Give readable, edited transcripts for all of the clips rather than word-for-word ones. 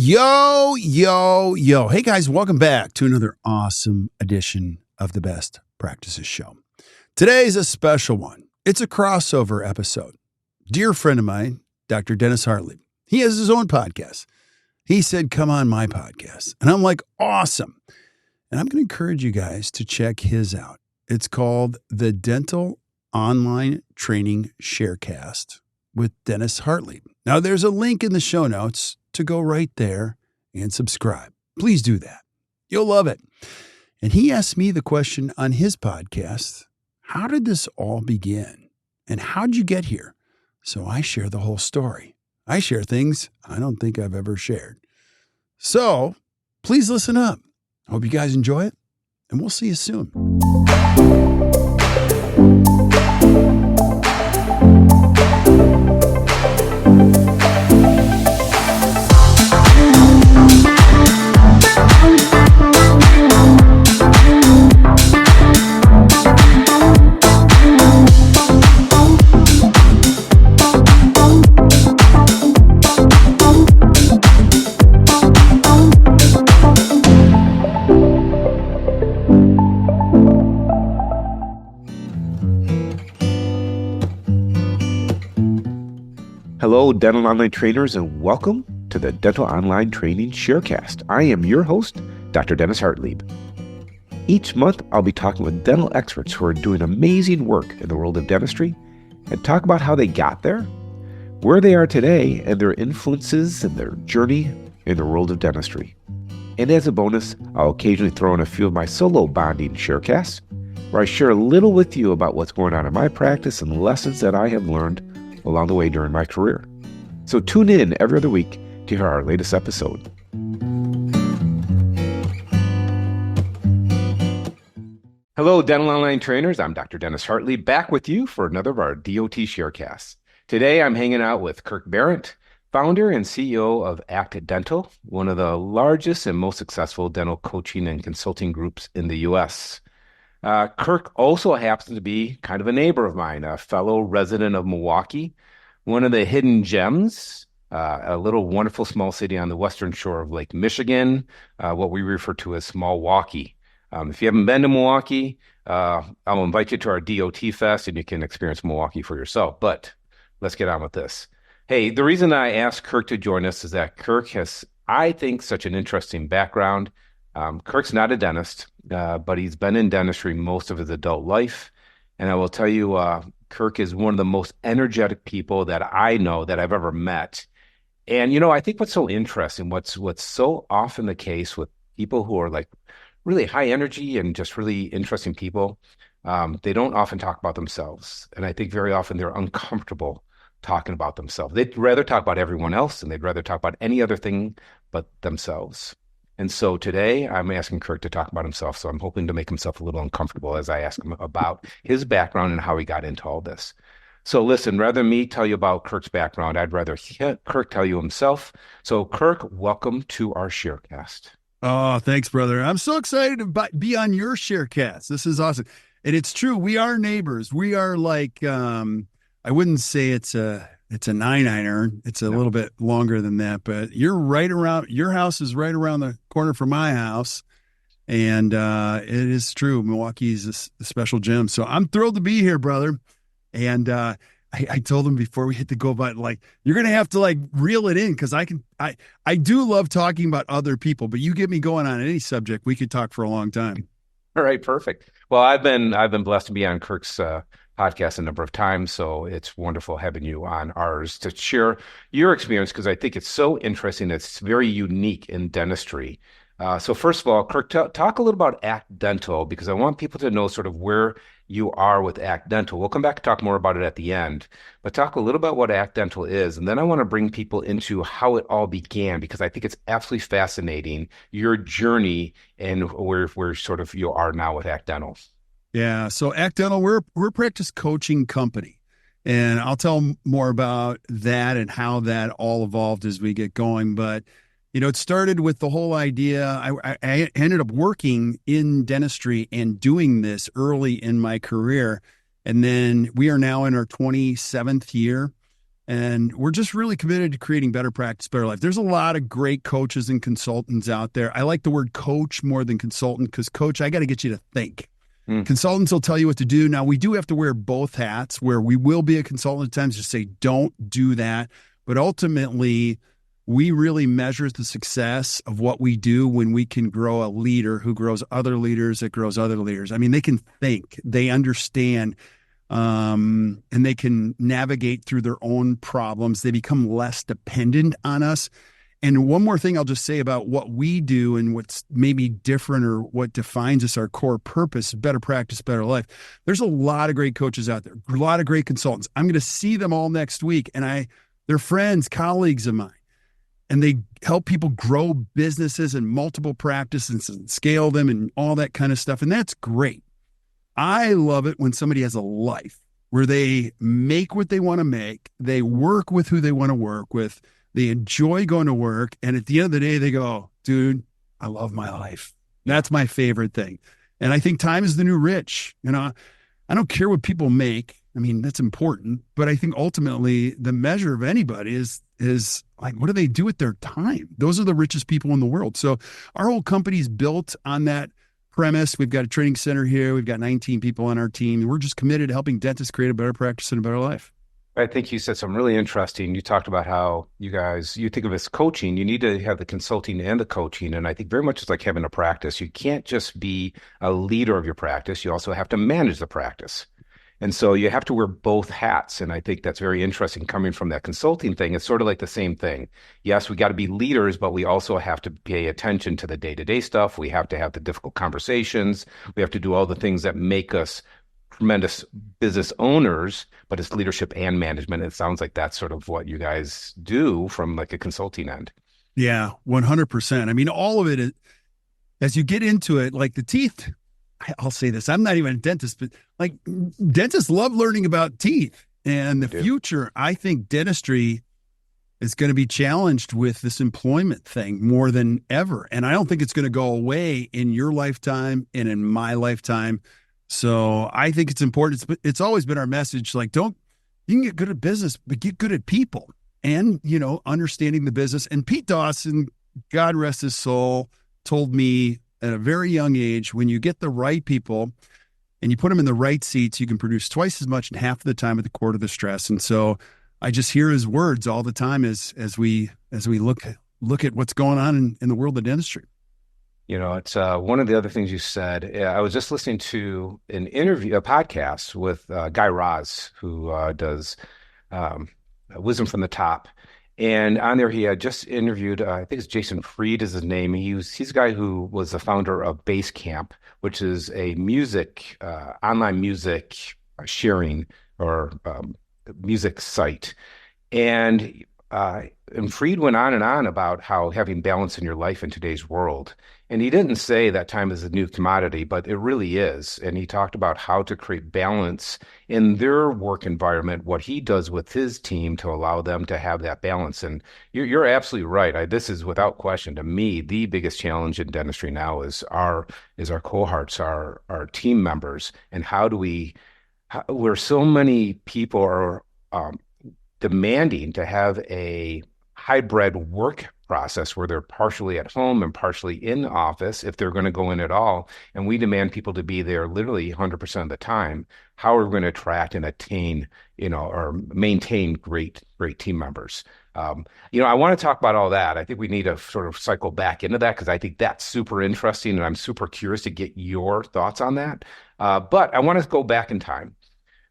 Yo, yo, yo. Hey guys, welcome back to another awesome edition of the Best Practices Show. Today's a special one. It's a crossover episode. Dear friend of mine, Dr. Dennis Hartlieb, he has his own podcast. He said, come on my podcast. And I'm like, awesome. And I'm going to encourage you guys to check his out. It's called the Dental Online Training Sharecast with Dennis Hartlieb. Now, there's a link in the show notes to go right there and subscribe. Please do that. You'll love it. And he asked me the question on his podcast, how did this all begin? And how'd you get here? So I share the whole story. I share things I don't think I've ever shared. So please listen up. Hope you guys enjoy it, and we'll see you soon. Hello, Dental Online trainers, and welcome to the Dental Online Training Sharecast. I am your host, Dr. Dennis Hartlieb. Each month, I'll be talking with dental experts who are doing amazing work in the world of dentistry and talk about how they got there, where they are today, and their influences and their journey in the world of dentistry. And as a bonus, I'll occasionally throw in a few of my solo bonding sharecasts, where I share a little with you about what's going on in my practice and lessons that I have learned along the way during my career. So tune in every other week to hear our latest episode. Hello, Dental Online trainers. I'm Dr. Dennis Hartlieb, back with you for another of our DOT Sharecasts. Today, I'm hanging out with Kirk Behrendt, founder and CEO of ACT Dental, one of the largest and most successful dental coaching and consulting groups in the U.S. Kirk also happens to be kind of a neighbor of mine, a fellow resident of Milwaukee, one of the hidden gems, a little wonderful small city on the western shore of Lake Michigan, what we refer to as Small-Walkie. If you haven't been to Milwaukee, I'll invite you to our DOT Fest and you can experience Milwaukee for yourself. But let's get on with this. Hey, the reason I asked Kirk to join us is that Kirk has, I think, such an interesting background. Kirk's not a dentist, but he's been in dentistry most of his adult life. And I will tell you, Kirk is one of the most energetic people that I know that I've ever met. And, you know, I think what's so interesting, what's so often the case with people who are like really high energy and just really interesting people, they don't often talk about themselves. And I think very often they're uncomfortable talking about themselves. They'd rather talk about everyone else and they'd rather talk about any other thing but themselves. And so today I'm asking Kirk to talk about himself. So I'm hoping to make himself a little uncomfortable as I ask him about his background and how he got into all this. So listen, rather than me tell you about Kirk's background, I'd rather Kirk tell you himself. So Kirk, welcome to our Sharecast. Oh, thanks, brother. I'm so excited to be on your Sharecast. This is awesome. And it's true. We are neighbors. We are like, I wouldn't say it's a 9-iron. It's a little bit longer than that, but you're right around, your house is right around the corner from my house. And it is true. Milwaukee is a special gem. So I'm thrilled to be here, brother. And I told him before we hit the go button, like, you're going to have to like reel it in. Cause I do love talking about other people, but you get me going on any subject, we could talk for a long time. All right. Perfect. Well, I've been blessed to be on Kirk's podcast a number of times, so it's wonderful having you on ours to share your experience because I think it's so interesting. It's very unique in dentistry. So first of all, Kirk, talk a little about ACT Dental because I want people to know sort of where you are with ACT Dental. We'll come back and talk more about it at the end, but talk a little about what ACT Dental is, and then I want to bring people into how it all began because I think it's absolutely fascinating, your journey and where sort of you are now with ACT Dental. Yeah. So ACT Dental, we're a practice coaching company, and I'll tell more about that and how that all evolved as we get going. But, you know, it started with the whole idea. I ended up working in dentistry and doing this early in my career. And then we are now in our 27th year. And we're just really committed to creating better practice, better life. There's a lot of great coaches and consultants out there. I like the word coach more than consultant because coach, I got to get you to think. Consultants will tell you what to do. Now, we do have to wear both hats where we will be a consultant at times to say, don't do that. But ultimately, we really measure the success of what we do when we can grow a leader who grows other leaders that grows other leaders. I mean, they can think, they understand, and they can navigate through their own problems. They become less dependent on us. And one more thing I'll just say about what we do and what's maybe different or what defines us, our core purpose, better practice, better life. There's a lot of great coaches out there, a lot of great consultants. I'm going to see them all next week. And they're friends, colleagues of mine. And they help people grow businesses and multiple practices and scale them and all that kind of stuff. And that's great. I love it when somebody has a life where they make what they want to make. They work with who they want to work with. They enjoy going to work. And at the end of the day, they go, dude, I love my life. That's my favorite thing. And I think time is the new rich. I don't care what people make. I mean, that's important. But I think ultimately the measure of anybody is like, what do they do with their time? Those are the richest people in the world. So our whole company is built on that premise. We've got a training center here. We've got 19 people on our team. We're just committed to helping dentists create a better practice and a better life. I think you said something really interesting. You talked about how you think of it as coaching. You need to have the consulting and the coaching. And I think very much it's like having a practice. You can't just be a leader of your practice. You also have to manage the practice. And so you have to wear both hats. And I think that's very interesting coming from that consulting thing. It's sort of like the same thing. Yes, we got to be leaders, but we also have to pay attention to the day-to-day stuff. We have to have the difficult conversations. We have to do all the things that make us tremendous business owners, but it's leadership and management. It sounds like that's sort of what you guys do from like a consulting end. Yeah, 100%. I mean, all of it, as you get into it, like the teeth, I'll say this, I'm not even a dentist, but like dentists love learning about teeth. And the future, I think dentistry is going to be challenged with this employment thing more than ever. And I don't think it's going to go away in your lifetime and in my lifetime. So I think it's important. It's always been our message. Like, you can get good at business, but get good at people and, understanding the business. And Pete Dawson, God rest his soul, told me at a very young age, when you get the right people and you put them in the right seats, you can produce twice as much in half of the time at the quarter of the stress. And so I just hear his words all the time as we look at what's going on in the world of dentistry. It's one of the other things you said. I was just listening to a podcast with Guy Raz, who does Wisdom from the Top. And on there, he had just interviewed, I think it's Jason Fried is his name. He's a guy who was the founder of Basecamp, which is a online music sharing or music site. And Fried went on and on about how having balance in your life in today's world. And he didn't say that time is a new commodity, but it really is. And he talked about how to create balance in their work environment, what he does with his team to allow them to have that balance. And you're absolutely right. This is without question, to me, the biggest challenge in dentistry now is our cohorts, our team members, and where so many people are demanding to have a hybrid work process where they're partially at home and partially in the office if they're going to go in at all. And we demand people to be there literally 100% of the time. How are we going to attract and attain, or maintain great team members? I want to talk about all that. I think we need to sort of cycle back into that because I think that's super interesting and I'm super curious to get your thoughts on that. But I want to go back in time.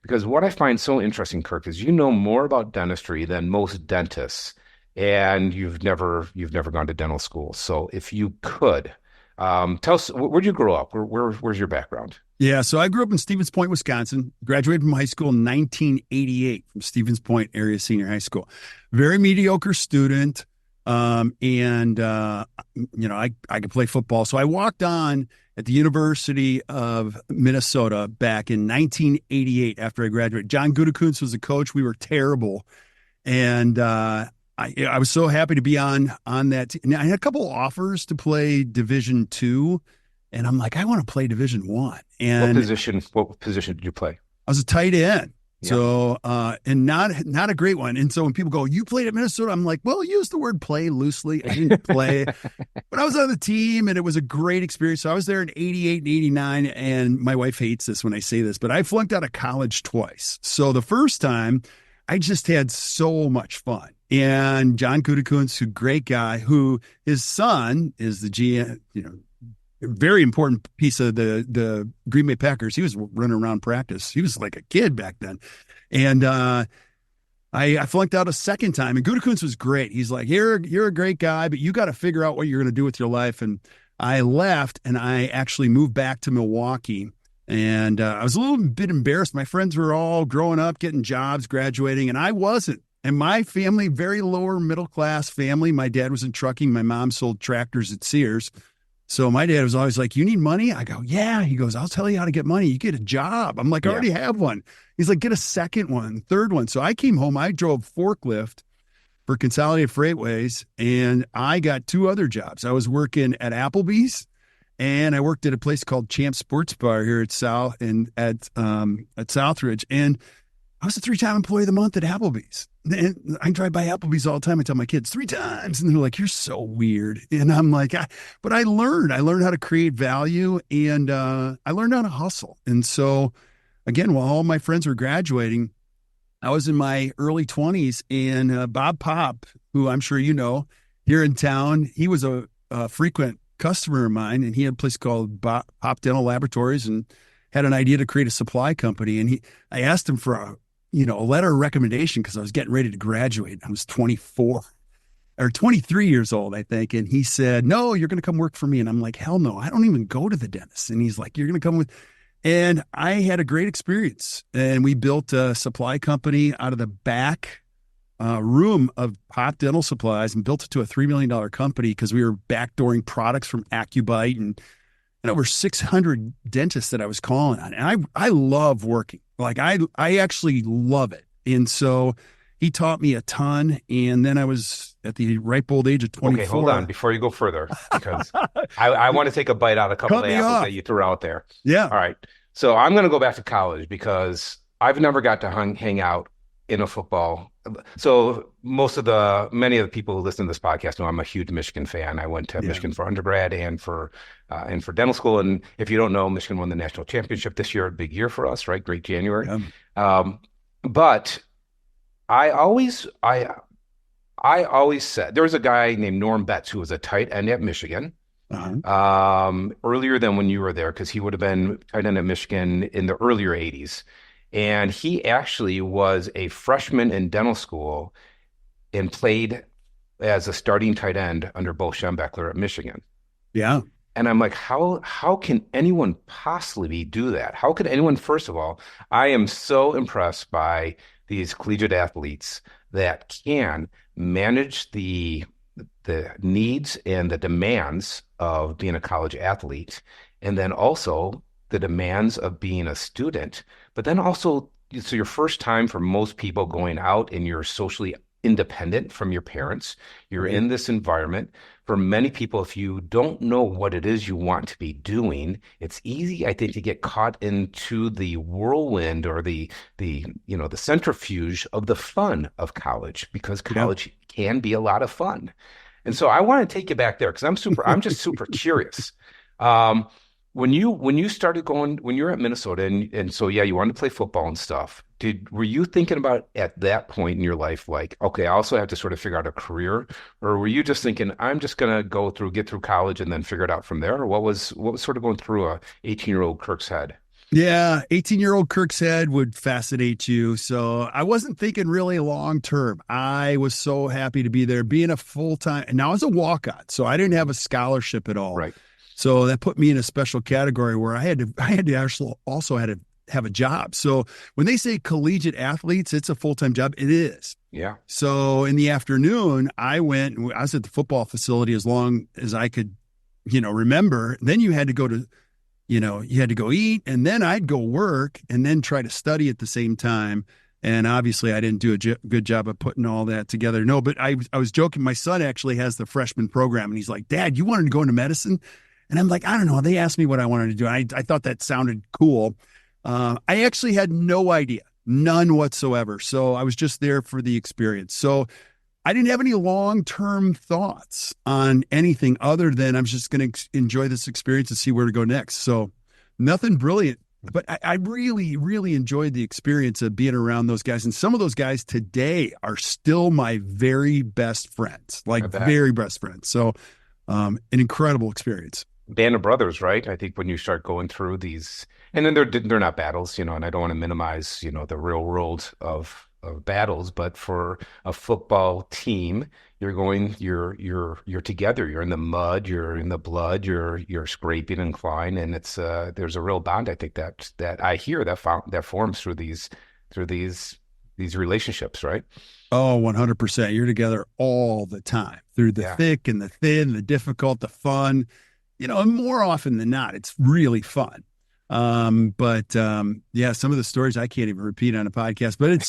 Because what I find so interesting, Kirk, is you know more about dentistry than most dentists, and you've never gone to dental school. So if you could, tell us, where'd you grow up? Where's your background? Yeah, so I grew up in Stevens Point, Wisconsin. Graduated from high school in 1988 from Stevens Point Area Senior High School. Very mediocre student, I could play football. So I walked on at the University of Minnesota back in 1988 after I graduated. John Gutekunst was the coach. We were terrible. And I was so happy to be on that team. I had a couple offers to play Division II, and I'm like, I want to play Division I. And what position did you play? I was a tight end. Yeah. So, and not a great one. And so when people go, you played at Minnesota, I'm like, well, use the word play loosely. I didn't play, but I was on the team and it was a great experience. So I was there in 88 and 89. And my wife hates this when I say this, but I flunked out of college twice. So the first time I just had so much fun. And John Gutekunst, who great guy, who his son is the GM, a very important piece of the Green Bay Packers. He was running around practice. He was like a kid back then. And I flunked out a second time. And Gutekunst was great. He's like, you're a great guy, but you got to figure out what you're going to do with your life. And I left and I actually moved back to Milwaukee. And I was a little bit embarrassed. My friends were all growing up, getting jobs, graduating, and I wasn't. And my family, very lower middle class family. My dad was in trucking. My mom sold tractors at Sears. So my dad was always like, you need money? I go, yeah. He goes, I'll tell you how to get money. You get a job. I'm like, I already have one. He's like, get a second one, third one. So I came home. I drove forklift for Consolidated Freightways, and I got two other jobs. I was working at Applebee's, and I worked at a place called Champ Sports Bar here at Southridge. And I was a 3-time employee of the month at Applebee's. And I drive by Applebee's all the time. I tell my kids 3 times, and they're like, "You're so weird." And I'm like, but I learned how to create value, and I learned how to hustle. And so, again, while all my friends were graduating, I was in my early 20s, and Bob Popp, who I'm sure you know, here in town, he was a frequent customer of mine, and he had a place called Pop Dental Laboratories, and had an idea to create a supply company. And I asked him for a letter of recommendation because I was getting ready to graduate. I was 24 or 23 years old, I think. And he said, no, you're going to come work for me. And I'm like, hell no, I don't even go to the dentist. And he's like, you're going to come with. And I had a great experience. And we built a supply company out of the back room of Pop Dental Supplies and built it to a $3 million company because we were backdooring products from Accubite and over 600 dentists that I was calling on. And I love working. Like I actually love it. And so he taught me a ton. And then I was at the ripe old age of 24. Okay, hold on before you go further, because I want to take a bite out of a couple of the apples that you threw out there. Yeah. All right. So I'm going to go back to college because I've never got to hang out in a football. So many of the people who listen to this podcast know I'm a huge Michigan fan. I went to Michigan for undergrad and for dental school. And if you don't know, Michigan won the national championship this year. A big year for us, right? Great January. Yeah. But I always said there was a guy named Norm Betts who was a tight end at Michigan. Earlier than when you were there, because he would have been tight end at Michigan in the earlier 80s. And he actually was a freshman in dental school and played as a starting tight end under Bo Schembechler at Michigan. Yeah. And I'm like, how can anyone possibly do that? How could anyone, first of all, I am so impressed by these collegiate athletes that can manage the needs and the demands of being a college athlete, and then also the demands of being a student, but then also, so your first time for most people going out and you're socially independent from your parents, you're in this environment. For many people, if you don't know what it is you want to be doing, it's easy, I think, to get caught into the whirlwind or the centrifuge of the fun of college, because college can be a lot of fun. And so I want to take you back there because I'm just super curious. When you started going, when you were at Minnesota, and so you wanted to play football and stuff, were you thinking about at that point in your life, like, okay, I also have to sort of figure out a career, or were you just thinking, I'm just gonna get through college and then figure it out from there? Or what was sort of going through a 18-year-old Kirk's head? Yeah, 18-year-old Kirk's head would fascinate you. So I wasn't thinking really long term. I was so happy to be there, being a full-time, and now I was a walk-on, so I didn't have a scholarship at all. Right. So that put me in a special category where I had to actually also had to have a job. So when they say collegiate athletes, it's a full-time job. It is. Yeah. So in the afternoon, I was at the football facility as long as I could, remember. Then you had to go to, you had to go eat, and then I'd go work and then try to study at the same time. And obviously I didn't do a good job of putting all that together. No, but I was joking. My son actually has the freshman program, and he's like, Dad, you wanted to go into medicine? And I'm like, I don't know. They asked me what I wanted to do. I thought that sounded cool. I actually had no idea. None whatsoever. So I was just there for the experience. So I didn't have any long-term thoughts on anything other than I'm just going to enjoy this experience and see where to go next. So nothing brilliant, but I really, really enjoyed the experience of being around those guys. And some of those guys today are still my very best friends, like I bet. very best friends. So an incredible experience. Band of brothers, right? I think when you start going through these, and then they're not battles, and I don't want to minimize, the real world of battles, but for a football team, you're together. You're in the mud, you're in the blood, you're scraping and clawing, and it's there's a real bond. I think that I hear that forms through these relationships, right? Oh, 100%. You're together all the time through the Yeah. thick and the thin, the difficult, the fun, and more often than not, it's really fun. But yeah, some of the stories I can't even repeat on a podcast, but it's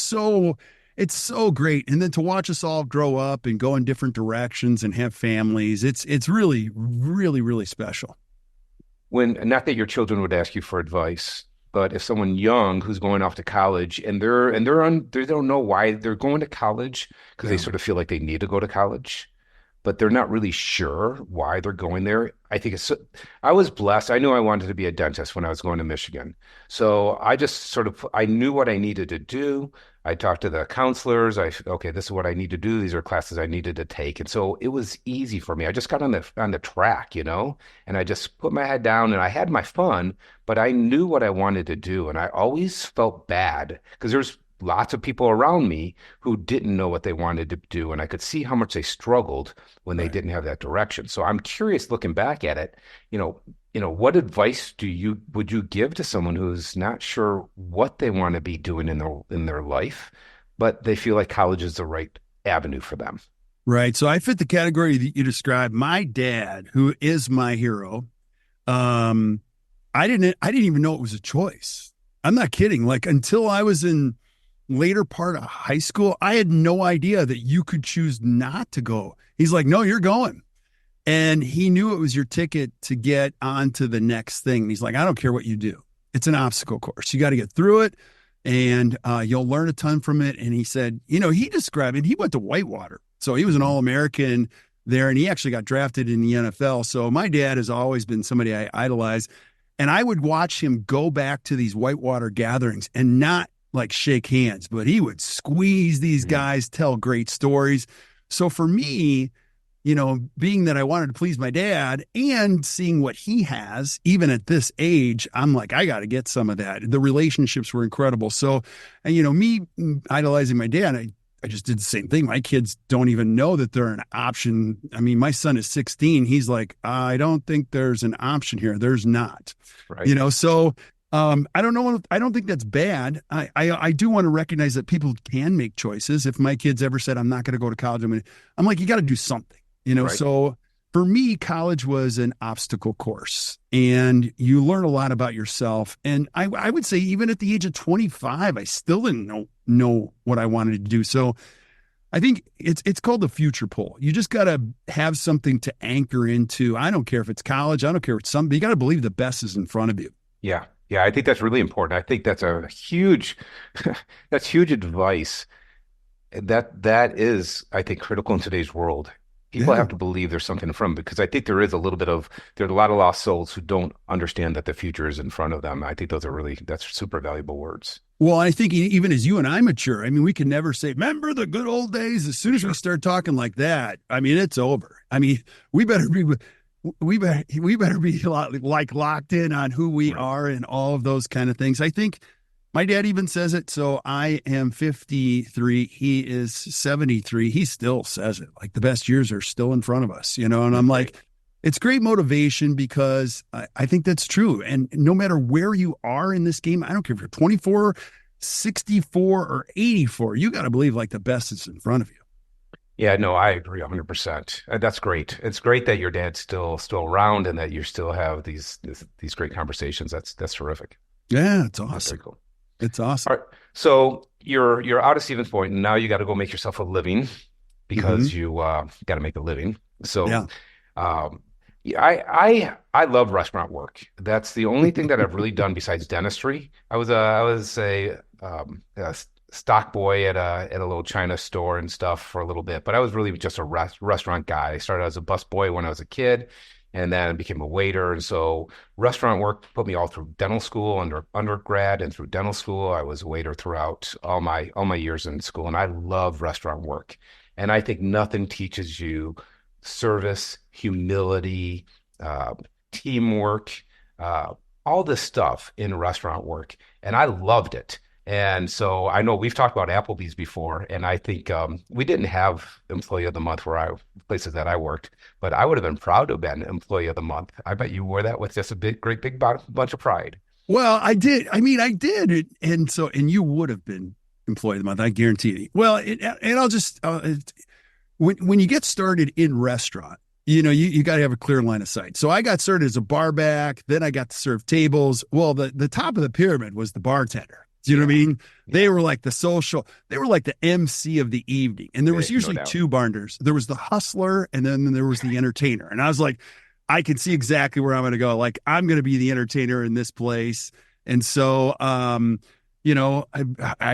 so great. And then to watch us all grow up and go in different directions and have families, it's really, really, really special. When not that your children would ask you for advice, but if someone young who's going off to college and they don't know why they're going to college because they Yeah. sort of feel like they need to go to college, but they're not really sure why they're going there. I was blessed. I knew I wanted to be a dentist when I was going to Michigan. So I just I knew what I needed to do. I talked to the counselors. Okay, this is what I need to do. These are classes I needed to take. And so it was easy for me. I just got on the track, and I just put my head down and I had my fun, but I knew what I wanted to do. And I always felt bad because there's lots of people around me who didn't know what they wanted to do. And I could see how much they struggled when they Right. didn't have that direction. So I'm curious looking back at it, what advice would you give to someone who's not sure what they want to be doing in their life, but they feel like college is the right avenue for them? Right. So I fit the category that you described. My dad, who is my hero, um, I didn't even know it was a choice. I'm not kidding. Like until I was in later part of high school, I had no idea that you could choose not to go. He's like, no, you're going. And he knew it was your ticket to get on to the next thing. And he's like, I don't care what you do. It's an obstacle course. You got to get through it and you'll learn a ton from it. And he said, he described it. He went to Whitewater. So he was an All-American there and he actually got drafted in the NFL. So my dad has always been somebody I idolize. And I would watch him go back to these Whitewater gatherings and not like shake hands, but he would squeeze these Mhm. guys, tell great stories. So for me, being that I wanted to please my dad and seeing what he has, even at this age, I'm like, I got to get some of that. The relationships were incredible. So, and me idolizing my dad, I just did the same thing. My kids don't even know that they're an option. I mean, my son is 16. He's like, I don't think there's an option here. There's not, Right. so I don't know. I don't think that's bad. I do want to recognize that people can make choices. If my kids ever said, I'm not going to go to college, I'm like, you got to do something, Right. So for me, college was an obstacle course and you learn a lot about yourself. And I would say even at the age of 25, I still didn't know what I wanted to do. So I think it's called the future pull. You just got to have something to anchor into. I don't care if it's college. I don't care if it's something. You got to believe the best is in front of you. Yeah. Yeah. I think that's really important. I think that's a huge, that's huge advice. That is, I think, critical in today's world. People Yeah. have to believe there's something in front because I think there's a lot of lost souls who don't understand that the future is in front of them. I think that's super valuable words. Well, I think even as you and I mature, I mean, we can never say, remember the good old days. As soon as we Sure. start talking like that, I mean, it's over. I mean, we better be like locked in on who we Right. are and all of those kind of things. I think my dad even says it. So I am 53. He is 73. He still says it like the best years are still in front of us, and I'm Right. like, it's great motivation because I think that's true. And no matter where you are in this game, I don't care if you're 24, 64, or 84, you got to believe like the best is in front of you. Yeah, no, I agree 100%. That's great. It's great that your dad's still around and that you still have these great conversations. That's terrific. Yeah, it's That's very awesome. cool. It's awesome. All right. So you're out of Stevens Point and now you got to go make yourself a living Hmm. because you got to make a living. So Yeah. yeah, I love restaurant work. That's the only thing that I've really done besides dentistry. I was a a stock boy at a little China store and stuff for a little bit, but I was really just a restaurant guy. I started as a busboy when I was a kid, and then became a waiter. And so restaurant work put me all through dental school, undergrad and through dental school. I was a waiter throughout all my years in school, and I love restaurant work. And I think nothing teaches you service, humility, uh, teamwork, uh, all this stuff in restaurant work. And I loved it. And so I know we've talked about Applebee's before, and I think we didn't have Employee of the Month places that I worked, but I would have been proud to have been Employee of the Month. I bet you wore that with just a great big bunch of pride. Well, I did. I mean, I did. And you would have been employee of the month. I guarantee you. Well, and I'll just, when you get started in restaurant, you got to have a clear line of sight. So I got started as a bar back, then I got to serve tables. Well, the top of the pyramid was the bartender. Do you know what I mean? They were like they were like the MC of the evening. And there was usually two bartenders. There was the hustler, and then there was the entertainer. And I was like, I can see exactly where I'm going to go. Like, I'm going to be the entertainer in this place. And so, I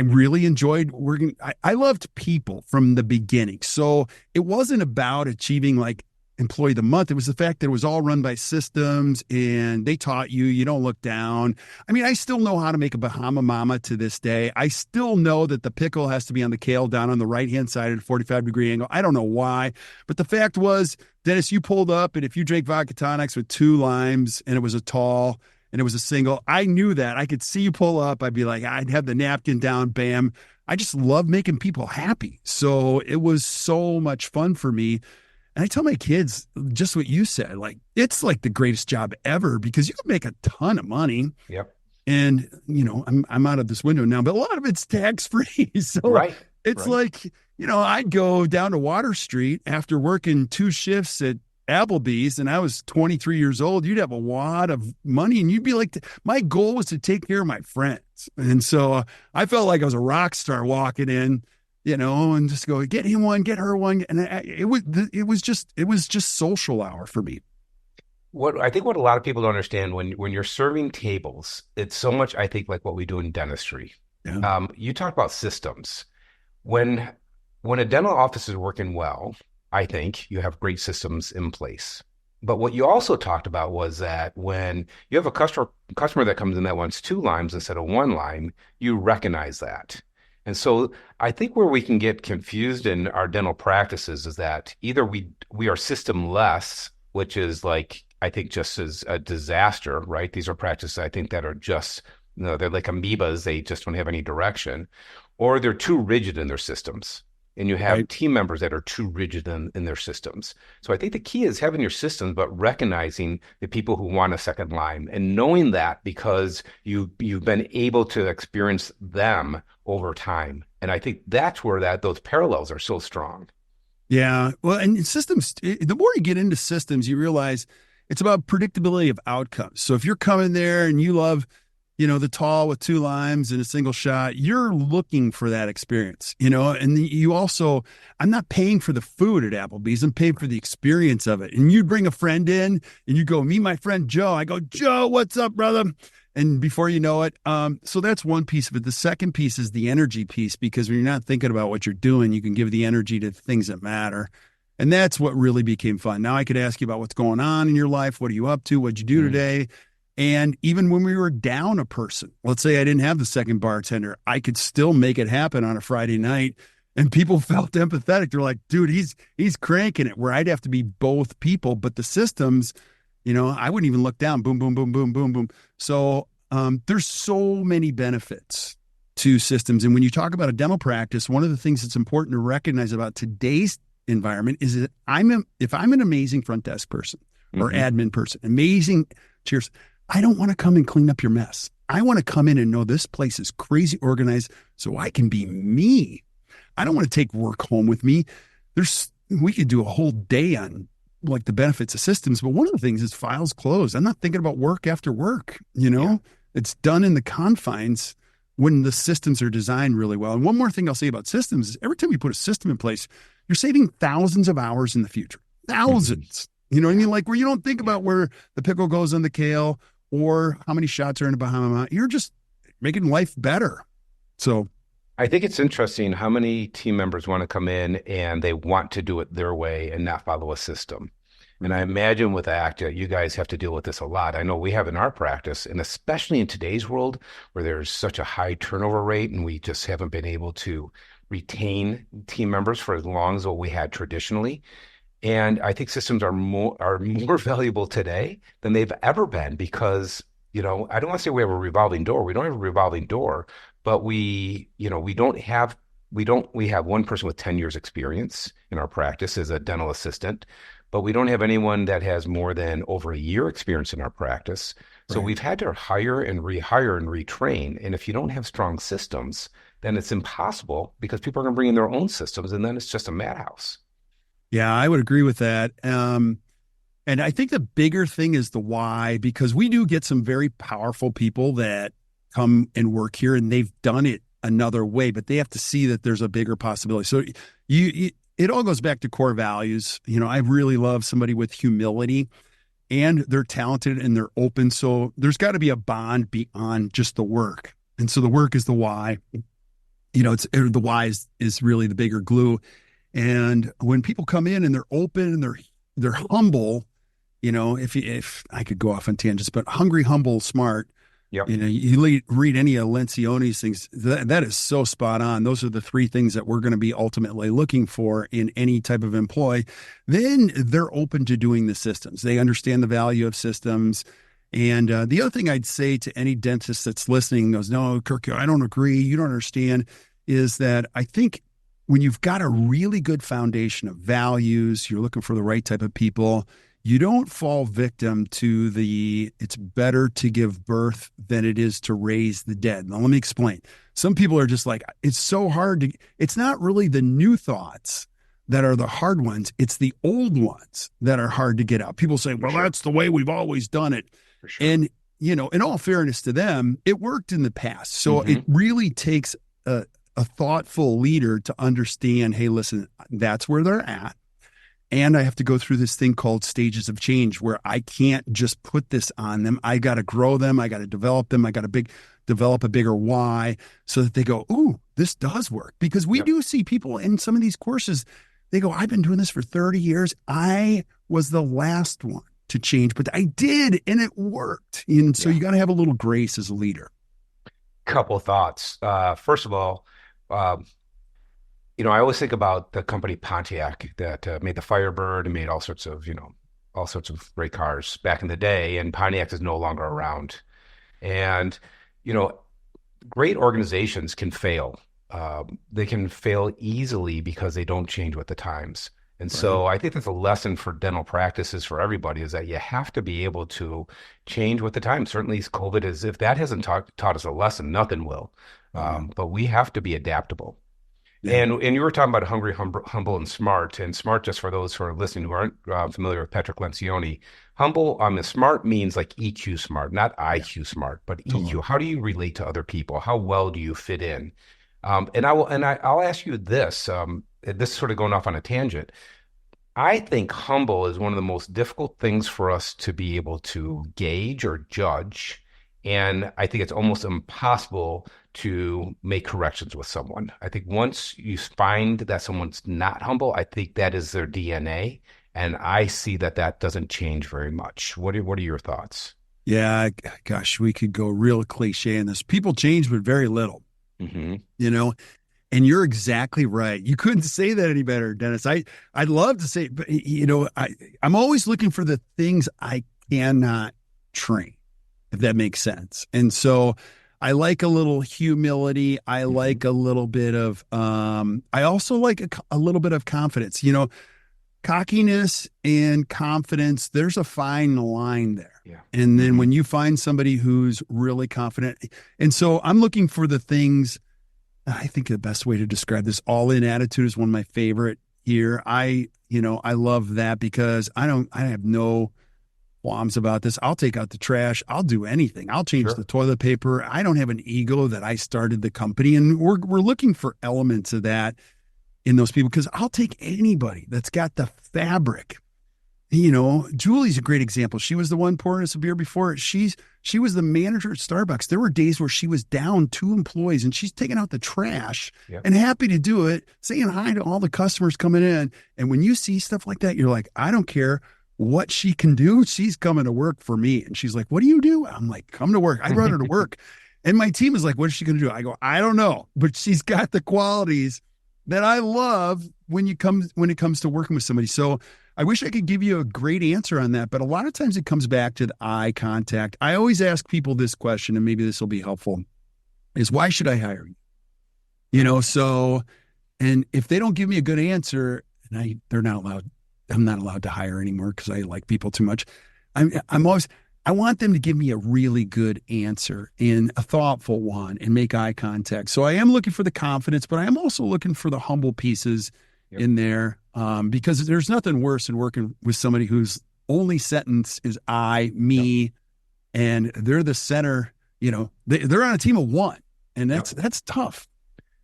really enjoyed working. I loved people from the beginning. So it wasn't about achieving like employee of the month. It was the fact that it was all run by systems, and they taught you don't look down. I mean, I still know how to make a Bahama Mama to this day. I still know that the pickle has to be on the kale down on the right-hand side at a 45-degree angle. I don't know why, but the fact was, Dennis, you pulled up, and if you drank vodka tonics with 2 limes and it was a tall and it was a single, I knew that. I could see you pull up. I'd be like, I'd have the napkin down, bam. I just love making people happy. So it was so much fun for me. And I tell my kids just what you said, like, it's like the greatest job ever because you can make a ton of money. Yep. And, I'm out of this window now, but a lot of it's tax free. So it's like, I'd go down to Water Street after working 2 shifts at Applebee's, and I was 23 years old. You'd have a wad of money, and you'd be like, my goal was to take care of my friends. And so I felt like I was a rock star walking in, and just go get him one, get her one. And it was just social hour for me. What a lot of people don't understand when you're serving tables, it's so much, I think, like what we do in dentistry. Yeah. You talk about systems. When a dental office is working well, I think you have great systems in place. But what you also talked about was that when you have a customer that comes in that wants 2 limes instead of 1 lime, you recognize that. And so I think where we can get confused in our dental practices is that either we are system-less, which is like, I think, just as a disaster, right? These are practices I think that are just, they're like amoebas. They just don't have any direction, or they're too rigid in their systems. And you have team members that are too rigid in their systems. So I think the key is having your systems, but recognizing the people who want a second lime and knowing that because you've been able to experience them over time. And I think that's where those parallels are so strong. Yeah. Well, and systems, the more you get into systems, you realize it's about predictability of outcomes. So if you're coming there and you love, the tall with 2 limes and a single shot, you're looking for that experience, and you also, I'm not paying for the food at Applebee's. I'm paying for the experience of it. And you bring a friend in and you go, meet my friend, Joe. I go, Joe, what's up, brother? And before you know it, so that's one piece of it. The second piece is the energy piece, because when you're not thinking about what you're doing, you can give the energy to things that matter. And that's what really became fun. Now I could ask you about what's going on in your life. What are you up to? What'd you do today? And even when we were down a person, let's say I didn't have the second bartender, I could still make it happen on a Friday night. And people felt empathetic. They're like, dude, he's cranking it, where I'd have to be both people. But the systems, I wouldn't even look down. Boom, boom, boom, boom, boom, boom. So there's so many benefits to systems. And when you talk about a dental practice, one of the things that's important to recognize about today's environment is that if I'm an amazing front desk person or admin person, amazing, cheers, I don't want to come and clean up your mess. I want to come in and know this place is crazy organized so I can be me. I don't want to take work home with me. We could do a whole day on like the benefits of systems, but one of the things is files closed. I'm not thinking about work after work, It's done in the confines when the systems are designed really well. And one more thing I'll say about systems is every time you put a system in place, you're saving thousands of hours in the future. Thousands. You know what I mean? Like where you don't think about where the pickle goes on the kale or how many shots are in a Bahama. You're just making life better. So I think it's interesting how many team members want to come in and they want to do it their way and not follow a system. And I imagine with ACTA, you guys have to deal with this a lot. I know we have in our practice, and especially in today's world where there's such a high turnover rate and we just haven't been able to retain team members for as long as what we had traditionally. And I think systems are more valuable today than they've ever been because, I don't want to say we have a revolving door. We don't have a revolving door, but we have one person with 10 years experience in our practice as a dental assistant, but we don't have anyone that has more than over a year experience in our practice. So right. we've had to hire and rehire and retrain. And if you don't have strong systems, then it's impossible because people are going to bring in their own systems and then it's just a madhouse. Yeah, I would agree with that. And I think the bigger thing is the why, because we do get some very powerful people that come and work here and they've done it another way, but they have to see that there's a bigger possibility. So it all goes back to core values. I really love somebody with humility and they're talented and they're open. So there's got to be a bond beyond just the work. And so the work is the why. The why is really the bigger glue. And when people come in and they're open and they're humble, if I could go off on tangents, but hungry, humble, smart, Yep. you read any of Lencioni's things, that is so spot on. Those are the three things that we're going to be ultimately looking for in any type of employee. Then they're open to doing the systems. They understand the value of systems. And the other thing I'd say to any dentist that's listening goes, no, Kirk, I don't agree. You don't understand, is that I think when you've got a really good foundation of values, you're looking for the right type of people, you don't fall victim to it's better to give birth than it is to raise the dead. Now, let me explain. Some people are just like, it's so hard it's not really the new thoughts that are the hard ones. It's the old ones that are hard to get out. People say, well, that's the way we've always done it. For sure. And, in all fairness to them, it worked in the past. So it really takes a thoughtful leader to understand, hey, listen, that's where they're at. And I have to go through this thing called stages of change where I can't just put this on them. I got to grow them. I got to develop them. I got to develop a bigger why so that they go, ooh, this does work. Because we do see people in some of these courses, they go, I've been doing this for 30 years. I was the last one to change, but I did, and it worked. And so you got to have a little grace as a leader. Couple thoughts. First of all, I always think about the company Pontiac that made the Firebird and made all sorts of great cars back in the day. And Pontiac is no longer around. And, great organizations can fail. They can fail easily because they don't change with the times. And so I think that's a lesson for dental practices for everybody is that you have to be able to change with the times. Certainly COVID is, if that hasn't taught us a lesson, nothing will. But we have to be adaptable. Yeah. And you were talking about hungry, humble, and smart. And smart, just for those who are listening who aren't familiar with Patrick Lencioni, humble, smart means like EQ smart, not IQ smart, but EQ. How do you relate to other people? How well do you fit in? I'll ask you this. This is sort of going off on a tangent. I think humble is one of the most difficult things for us to be able to gauge or judge. And I think it's almost impossible to make corrections with someone. I think once you find that someone's not humble, I think that is their DNA. And I see that doesn't change very much. What are your thoughts? Yeah, gosh, we could go real cliche in this. People change, but very little, and you're exactly right. You couldn't say that any better, Dennis. I'd love to say, but I'm always looking for the things I cannot train, if that makes sense. And so I like a little humility. I like a little bit of, I also like a little bit of confidence, cockiness and confidence. There's a fine line there. Yeah. And then when you find somebody who's really confident, and so I'm looking for the things, I think the best way to describe this all-in attitude is one of my favorite here. I love that because I have no qualms about this. I'll take out the trash. I'll do anything. I'll change the toilet paper. I don't have an ego that I started the company. And we're looking for elements of that in those people because I'll take anybody that's got the fabric Julie's a great example. She was the one pouring us a beer before. She was the manager at Starbucks. There were days where she was down 2 employees and she's taking out the trash and happy to do it, saying hi to all the customers coming in. And when you see stuff like that, you're like, I don't care what she can do. She's coming to work for me. And she's like, what do you do? I'm like, come to work. I brought her to work. And my team is like, what is she going to do? I go, I don't know, but she's got the qualities that I love when it comes to working with somebody. So I wish I could give you a great answer on that, but a lot of times it comes back to the eye contact. I always ask people this question, and maybe this will be helpful, is why should I hire you? And if they don't give me a good answer, and I'm not allowed to hire anymore because I like people too much. I want them to give me a really good answer and a thoughtful one and make eye contact. So I am looking for the confidence, but I am also looking for the humble pieces in there, because there's nothing worse than working with somebody whose only sentence is I, me, and they're the center. They're on a team of one, and that's tough.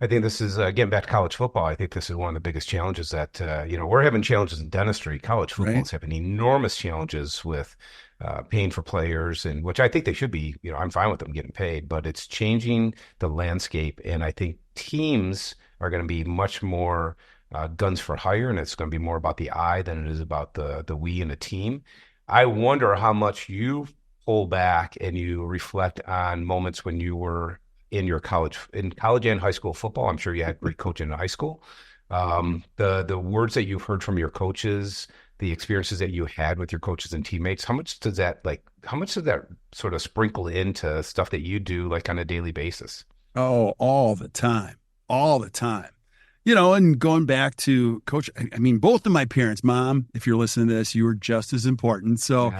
I think this is, getting back to college football, I think this is one of the biggest challenges that, we're having challenges in dentistry. College football is having enormous challenges with paying for players, and which I think they should be, I'm fine with them getting paid, but it's changing the landscape. And I think teams are going to be much more guns for hire, and it's going to be more about the I than it is about the we and the team. I wonder how much you pull back and you reflect on moments when you were in college and high school football. I'm sure you had great coaching in high school. The words that you've heard from your coaches, the experiences that you had with your coaches and teammates, how much does that sort of sprinkle into stuff that you do like on a daily basis? Oh, all the time. And going back to coach, I mean, both of my parents, Mom, if you're listening to this, you were just as important. So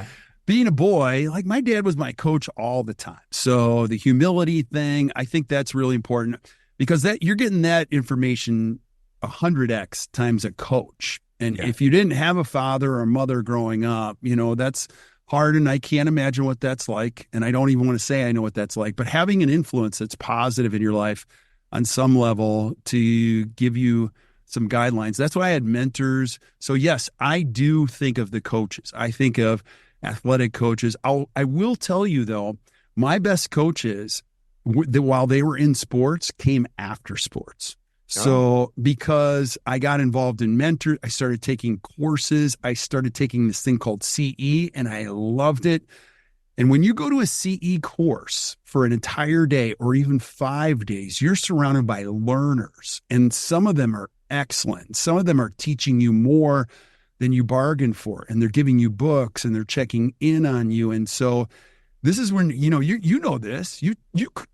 being a boy, like my dad was my coach all the time. So the humility thing, I think that's really important because you're getting that information 100x times a coach. And if you didn't have a father or a mother growing up, that's hard. And I can't imagine what that's like. And I don't even want to say I know what that's like, but having an influence that's positive in your life on some level to give you some guidelines. That's why I had mentors. So yes, I do think of the coaches. I think of athletic coaches. I will tell you though, my best coaches, while they were in sports, came after sports. So because I got involved in mentors, I started taking courses. I started taking this thing called CE, and I loved it. And when you go to a CE course for an entire day or even 5 days, you're surrounded by learners, and some of them are excellent. Some of them are teaching you more than you bargained for, and they're giving you books and they're checking in on you. And so this is when, you know this, you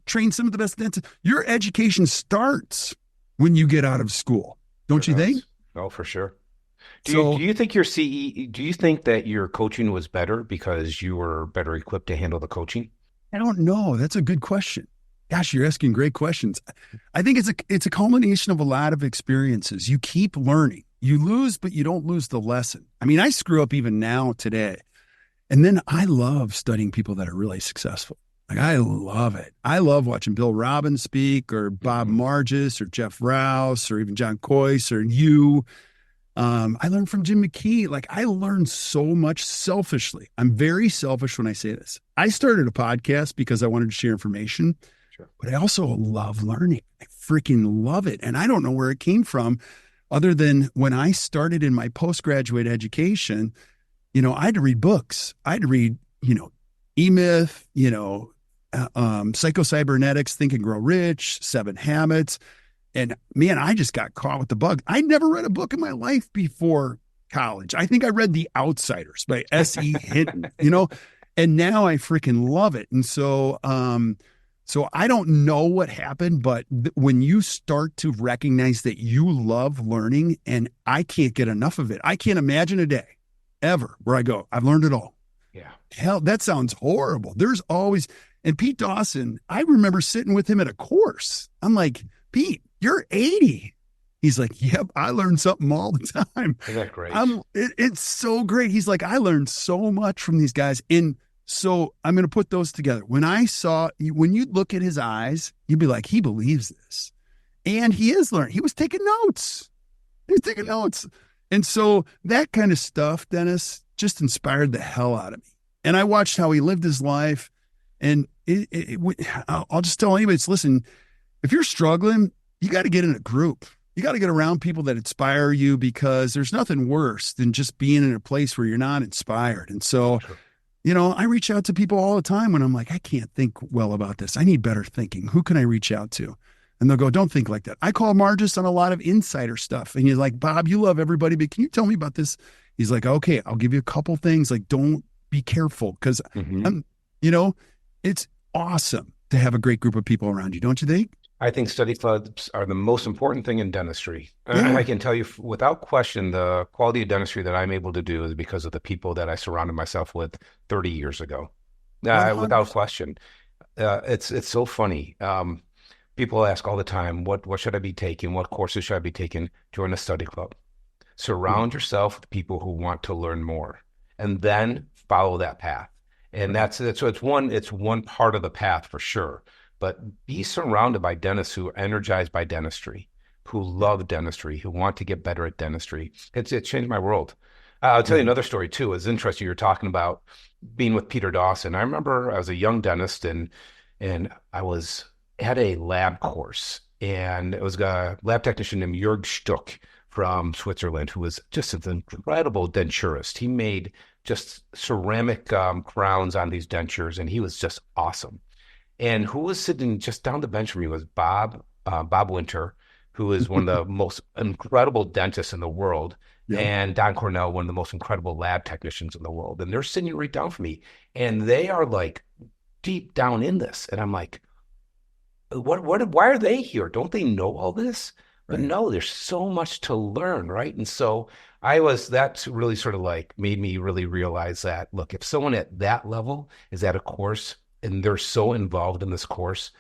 train some of the best dentists. Your education starts when you get out of school, don't you think? Oh, for sure. Do you think do you think that your coaching was better because you were better equipped to handle the coaching? I don't know. That's a good question. Gosh, you're asking great questions. I think it's a culmination of a lot of experiences. You keep learning. You lose, but you don't lose the lesson. I mean, I screw up even now today. And then I love studying people that are really successful. Like, I love it. I love watching Bill Robbins speak, or Bob Margis, or Jeff Rouse, or even John Coyce, or you. I learned from Jim McKee. Like, I learned so much selfishly. I'm very selfish when I say this. I started a podcast because I wanted to share information, but I also love learning. I freaking love it. And I don't know where it came from other than when I started in my postgraduate education, I had to read books. I had to read, E-Myth, Psycho-Cybernetics, Think and Grow Rich, 7 Habits. And man, I just got caught with the bug. I'd never read a book in my life before college. I think I read The Outsiders by S.E. Hinton, and now I freaking love it. And so, so I don't know what happened, but when you start to recognize that you love learning, and I can't get enough of it, I can't imagine a day ever where I go, I've learned it all. Yeah. Hell, that sounds horrible. There's always, and Pete Dawson, I remember sitting with him at a course. I'm like, Pete, you're 80. He's like, yep, I learned something all the time. Isn't that great? It's so great. He's like, I learned so much from these guys. And so I'm going to put those together. When you look at his eyes, you'd be like, he believes this. And he is learning. He was taking notes. And so that kind of stuff, Dennis, just inspired the hell out of me. And I watched how he lived his life. And I'll just tell anybody, listen, if you're struggling, you got to get in a group. You got to get around people that inspire you, because there's nothing worse than just being in a place where you're not inspired. And so, I reach out to people all the time when I'm like, I can't think well about this. I need better thinking. Who can I reach out to? And they'll go, don't think like that. I call Margis on a lot of insider stuff. And you're like, Bob, you love everybody, but can you tell me about this? He's like, okay, I'll give you a couple things. Like, don't be careful, because it's awesome to have a great group of people around you. Don't you think? I think study clubs are the most important thing in dentistry. I can tell you without question, the quality of dentistry that I'm able to do is because of the people that I surrounded myself with 30 years ago. Without question. It's so funny. People ask all the time, what should I be taking? What courses should I be taking? Join a study club. Surround yourself with people who want to learn more, and then follow that path. And so it's one part of the path for sure. But be surrounded by dentists who are energized by dentistry, who love dentistry, who want to get better at dentistry. It changed my world. I'll tell you another story too. It's interesting. You're talking about being with Peter Dawson. I remember I was a young dentist and I was at a lab course, and it was a lab technician named Jörg Stuck from Switzerland, who was just an incredible denturist. He made just ceramic crowns on these dentures, and he was just awesome. And who was sitting just down the bench from me was Bob Winter, who is one of the most incredible dentists in the world, and Don Cornell, one of the most incredible lab technicians in the world. And they're sitting right down from me, and they are like deep down in this. And I'm like, why are they here? Don't they know all this? But no, there's so much to learn, right? And so that's really sort of like made me really realize that, look, if someone at that level is at a course and they're so involved in this course,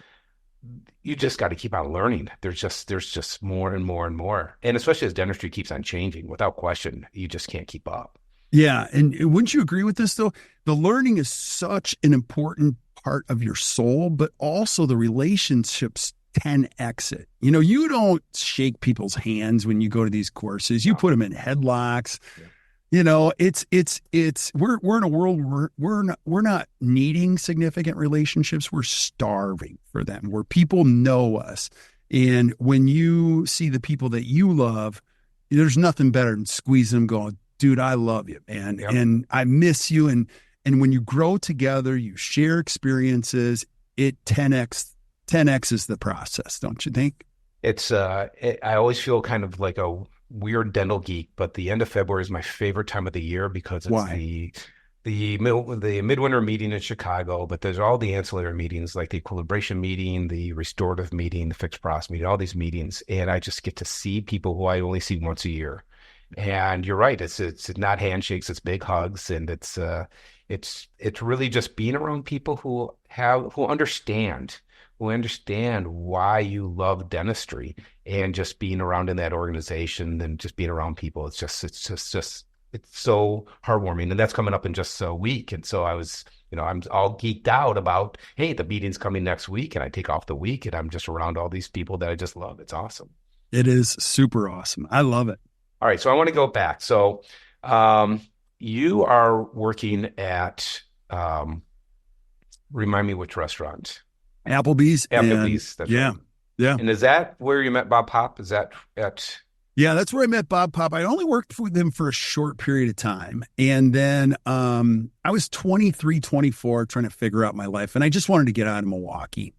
you just got to keep on learning. There's just more and more and more. And especially as dentistry keeps on changing, without question, you just can't keep up. Yeah. And wouldn't you agree with this though? The learning is such an important part of your soul, but also the relationships 10x it. You don't shake people's hands when you go to these courses. You put them in headlocks. Yeah. We're in a world where we're not needing significant relationships. We're starving for them, where people know us. And when you see the people that you love, there's nothing better than squeezing them, going, dude, I love you, man. Yep. And I miss you. And when you grow together, you share experiences, it 10x is the process, don't you think? I always feel kind of like a weird dental geek, but the end of February is my favorite time of the year because it's the midwinter meeting in Chicago, but there's all the ancillary meetings like the equilibration meeting, the restorative meeting, the fixed process meeting, all these meetings. And I just get to see people who I only see once a year. And you're right. It's not handshakes, it's big hugs. And it's really just being around people who understand why you love dentistry, and just being around in that organization and just being around people. It's so heartwarming. And that's coming up in just a week. And so I'm all geeked out about, hey, the meeting's coming next week, and I take off the week and I'm just around all these people that I just love. It's awesome. It is super awesome. I love it. All right. So I want to go back. So you are working at, remind me which restaurant? Applebee's. That's yeah. Right. Yeah. And is that where you met Bob Popp? Is that at? Yeah, that's where I met Bob Popp. I only worked with him for a short period of time. And then I was 23, 24, trying to figure out my life. And I just wanted to get out of Milwaukee.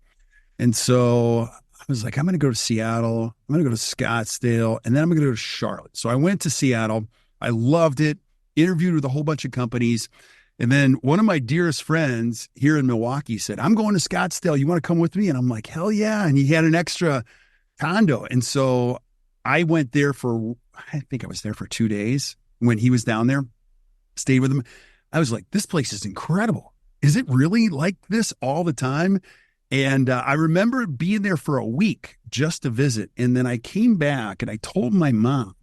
And so I was like, I'm going to go to Seattle. I'm going to go to Scottsdale. And then I'm going to go to Charlotte. So I went to Seattle. I loved it. Interviewed with a whole bunch of companies. And then one of my dearest friends here in Milwaukee said, I'm going to Scottsdale. You want to come with me? And I'm like, hell yeah. And he had an extra condo. And so I went there I think I was there for 2 days when he was down there, stayed with him. I was like, this place is incredible. Is it really like this all the time? And I remember being there for a week just to visit. And then I came back and I told my mom,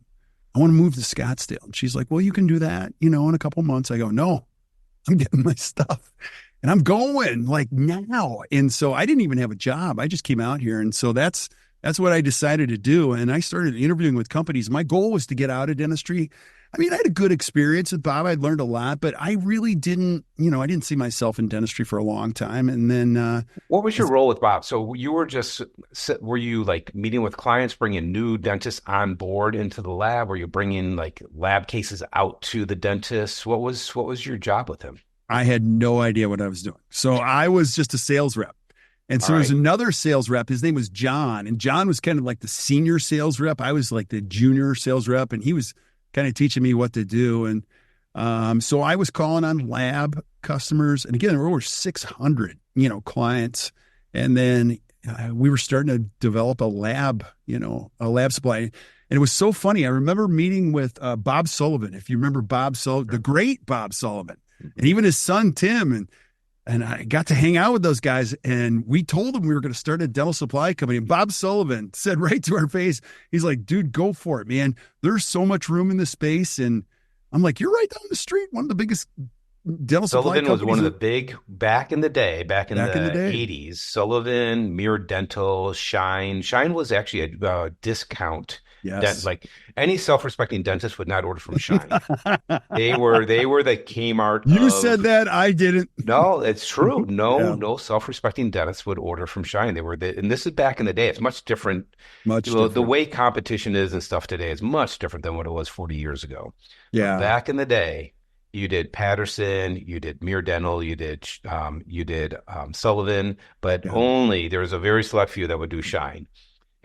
I want to move to Scottsdale. And she's like, well, you can do that, in a couple of months. I go, no, I'm getting my stuff and I'm going like now. And so I didn't even have a job. I just came out here. And so that's what I decided to do. And I started interviewing with companies. My goal was to get out of dentistry. I mean, I had a good experience with Bob. I learned a lot, but I really didn't, I didn't see myself in dentistry for a long time. And then, What was your role with Bob? So you were just, were you like meeting with clients, bringing new dentists on board into the lab? Were you bringing like lab cases out to the dentist? What was your job with him? I had no idea what I was doing. So I was just a sales rep. And All so there's right. another sales rep. His name was John. And John was kind of like the senior sales rep. I was like the junior sales rep. And he was kind of teaching me what to do. And so I was calling on lab customers. And again, there were over 600, clients. And then we were starting to develop a lab supply. And it was so funny. I remember meeting with Bob Sullivan. If you remember Bob Sullivan, the great Bob Sullivan, and even his son, Tim. And I got to hang out with those guys, and we told them we were going to start a dental supply company. And Bob Sullivan said right to our face, he's like, dude, go for it, man. There's so much room in the space. And I'm like, you're right down the street. One of the biggest dental supply Sullivan companies. was one of the big back in the day, back in Back in the the day. 80s. Sullivan, Mirror Dental, Shine. Shine was actually a discount. Yes. Like any self-respecting dentist would not order from Shine. They were the Kmart You of said that. I didn't. no, it's true. Yeah, No self-respecting dentist would order from Shine. And this is back in the day. It's much different. much The different. way competition is and stuff today is much different than what it was 40 years ago. But Yeah. back in the day, you did Patterson, you did Mere Dental, you did Sullivan, but Yeah. only there was a very select few that would do Shine.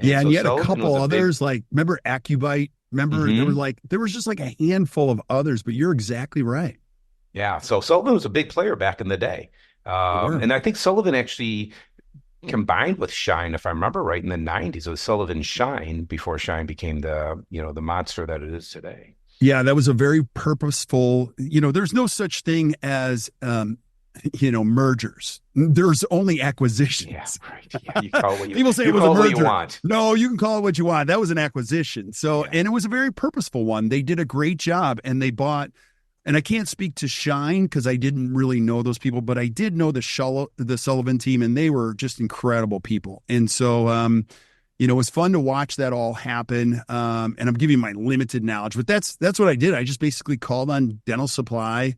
And Yeah. And so you had a Sullivan couple was a big. others, like, remember Accubite? Remember, Mhm. there was just like a handful of others, but you're exactly right. Yeah, so Sullivan was a big player back in the day. Sure. And I think Sullivan actually combined with Shine, if I remember right, in the 90s. It was Sullivan Shine before Shine became the monster that it is today. Yeah, that was a very purposeful, there's no such thing as, mergers. There's only acquisitions. Yeah, right. Yeah, you call it what People say you it was a call it what you merger. want. No, you can call it what you want. That was an acquisition. So, Yeah. and it was a very purposeful one. They did a great job, and they bought, and I can't speak to Shine because I didn't really know those people, but I did know the Sullivan team, and they were just incredible people. And so, it was fun to watch that all happen. And I'm giving you my limited knowledge, but that's what I did. I just basically called on dental supply,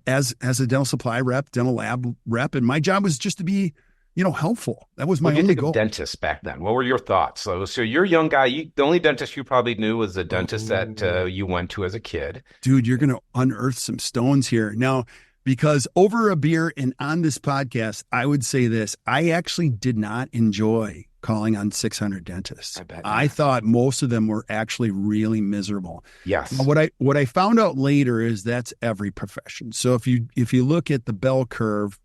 as a dental supply rep, dental lab rep, and my job was just to be, helpful. That was my What do you only think goal. of dentists back then? What were your thoughts? So you're a young guy. The only dentist you probably knew was the dentist that you went to as a kid. Dude, you're going to unearth some stones here. Now, because over a beer and on this podcast, I would say this, I actually did not enjoy calling on 600 dentists. I bet I not. thought most of them were actually really miserable. Yes. Now, what I found out later is that's every profession. So if you look at the bell curve,